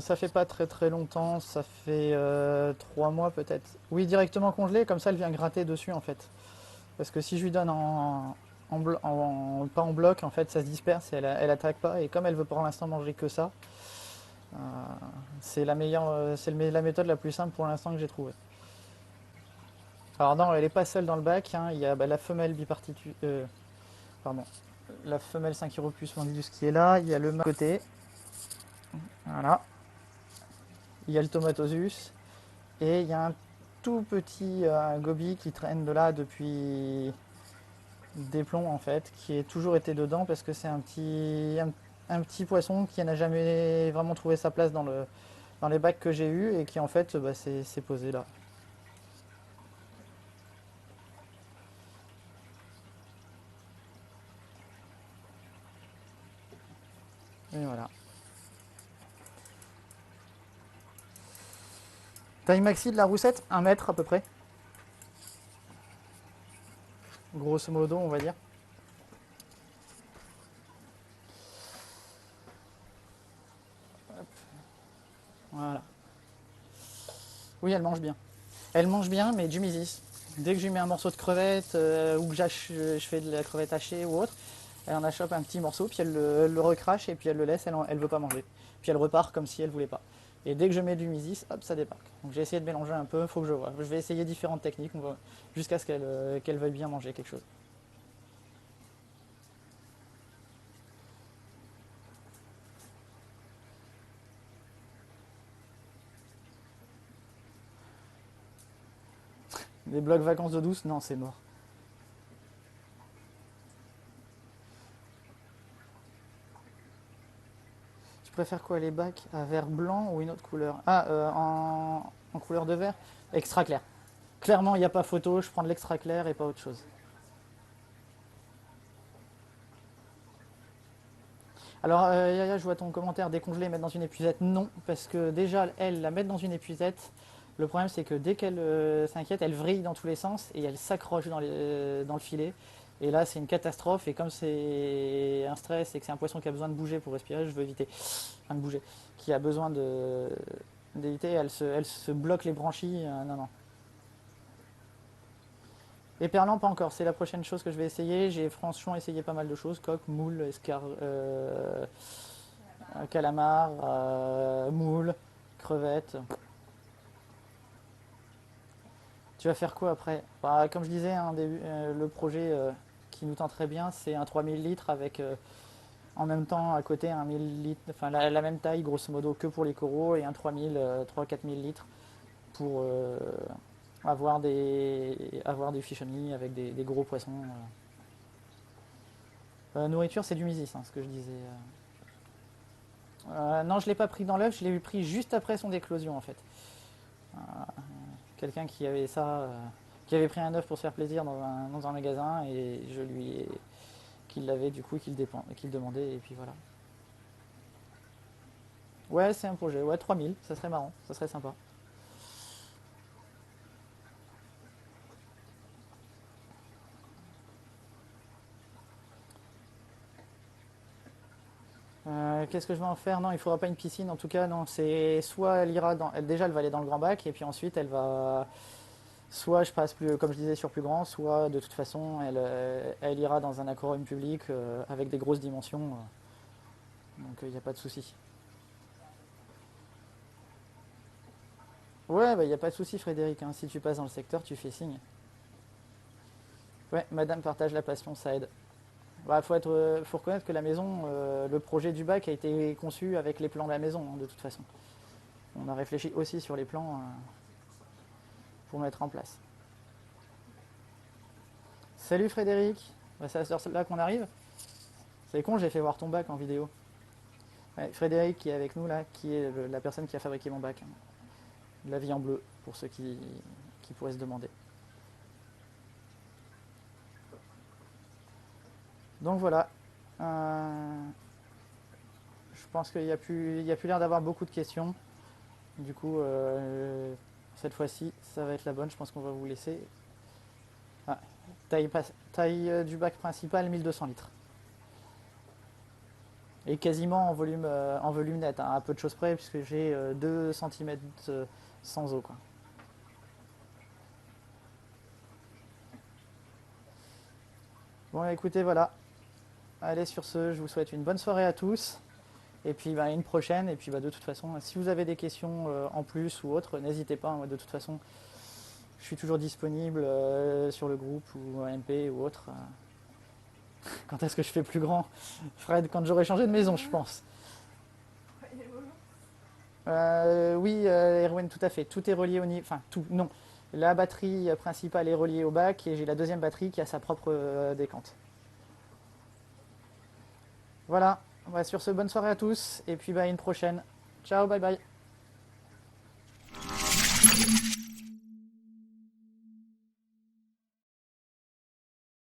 Ça fait pas très très longtemps, ça fait 3 mois peut-être. Oui, directement congelé, comme ça elle vient gratter dessus en fait. Parce que si je lui donne pas en bloc, en fait ça se disperse et elle attaque pas. Et comme elle veut pour l'instant manger que ça, euh, c'est la meilleure, la méthode la plus simple pour l'instant que j'ai trouvée. Alors non, elle est pas seule dans le bac, hein. Il y a la femelle bipartitu... pardon. La femelle Synchiropus mandibus qui est là, il y a le mâle côté, voilà. Il y a le Tomatosus, et il y a un tout petit goby qui traîne de là depuis des plombs en fait, qui a toujours été dedans parce que c'est un petit poisson qui n'a jamais vraiment trouvé sa place dans les bacs que j'ai eus et qui en fait bah, s'est posé là. Et voilà. Taille maxi de la roussette, 1 mètre à peu près. Grosso modo, on va dire. Voilà. Oui, elle mange bien. Elle mange bien, mais du misis. Dès que je lui mets un morceau de crevette ou que je fais de la crevette hachée ou autre, elle en achoppe un petit morceau, puis elle le recrache et puis elle le laisse, elle veut pas manger. Puis elle repart comme si elle voulait pas. Et dès que je mets du misis, hop, ça débarque. Donc j'ai essayé de mélanger un peu, faut que je vois. Je vais essayer différentes techniques jusqu'à ce qu'elle veuille bien manger quelque chose. Les blocs vacances d'eau douce, non, c'est mort. Tu préfères quoi, les bacs à verre blanc ou une autre couleur? Ah, en couleur de verre. Extra clair. Clairement, il n'y a pas photo, je prends de l'extra clair et pas autre chose. Alors, Yaya, je vois ton commentaire, décongeler, mettre dans une épuisette. Non, parce que déjà, elle, la mettre dans une épuisette, le problème c'est que dès qu'elle s'inquiète, elle vrille dans tous les sens et elle s'accroche dans le filet. Et là, c'est une catastrophe. Et comme c'est un stress et que c'est un poisson qui a besoin de bouger pour respirer, je veux éviter. Enfin, de bouger. Qui a besoin d'éviter, elle se bloque les branchies. Non, non. Éperlant, pas encore. C'est la prochaine chose que je vais essayer. J'ai franchement essayé pas mal de choses coq, moule, calamar, moule, crevettes. Tu vas faire quoi après? Bah, comme je disais, hein, le projet qui nous tente très bien, c'est un 3000 litres avec en même temps à côté un 1000 litres, enfin la même taille grosso modo que pour les coraux et un 3000, 3-4000 litres pour avoir des fish only avec des gros poissons. Nourriture, c'est du misis, hein, ce que je disais. Non, je ne l'ai pas pris dans l'œuf, je l'ai pris juste après son éclosion en fait. Euh, Quelqu'un qui avait ça, qui avait pris un œuf pour se faire plaisir dans un magasin et je lui ai qu'il l'avait du coup qu'il demandait et puis voilà. Ouais, c'est un projet. Ouais, 3000, ça serait marrant, ça serait sympa. Qu'est-ce que je vais en faire? Non, il faudra pas une piscine. En tout cas, non. C'est soit elle ira dans, déjà elle va aller dans le grand bac et puis ensuite elle va, soit je passe plus, comme je disais, sur plus grand, soit de toute façon elle ira dans un aquarium public avec des grosses dimensions. Donc il n'y a pas de souci. Ouais, bah il n'y a pas de souci, Frédéric, hein. Si tu passes dans le secteur, tu fais signe. Ouais, Madame partage la passion, ça aide. Bah, faut reconnaître que la maison, le projet du bac a été conçu avec les plans de la maison, hein, de toute façon. On a réfléchi aussi sur les plans pour mettre en place. Salut Frédéric. Bah, c'est à là qu'on arrive. C'est con, j'ai fait voir ton bac en vidéo. Ouais, Frédéric qui est avec nous là, qui est la personne qui a fabriqué mon bac, hein. De la vie en bleu, pour ceux qui pourraient se demander. Donc voilà. Euh, je pense qu'il n'y a plus, il y a plus l'air d'avoir beaucoup de questions. Du coup, cette fois-ci, ça va être la bonne. Je pense qu'on va vous laisser. Ah, taille du bac principal, 1200 litres. Et quasiment en volume net, hein, à peu de choses près, puisque j'ai 2 cm sans eau, quoi. Bon, écoutez, voilà. Allez, sur ce, je vous souhaite une bonne soirée à tous. Et puis, bah, une prochaine. Et puis, bah, de toute façon, si vous avez des questions en plus ou autres, n'hésitez pas. Moi, de toute façon, je suis toujours disponible sur le groupe ou MP ou autre. Quand est-ce que je fais plus grand? Fred, quand j'aurai changé de maison, je pense. Oui, Erwan, tout à fait. Tout est relié au niveau. Enfin, tout, non. La batterie principale est reliée au bac et j'ai la deuxième batterie qui a sa propre décante. Voilà. Ouais, sur ce, bonne soirée à tous et puis bah, à une prochaine. Ciao, bye bye.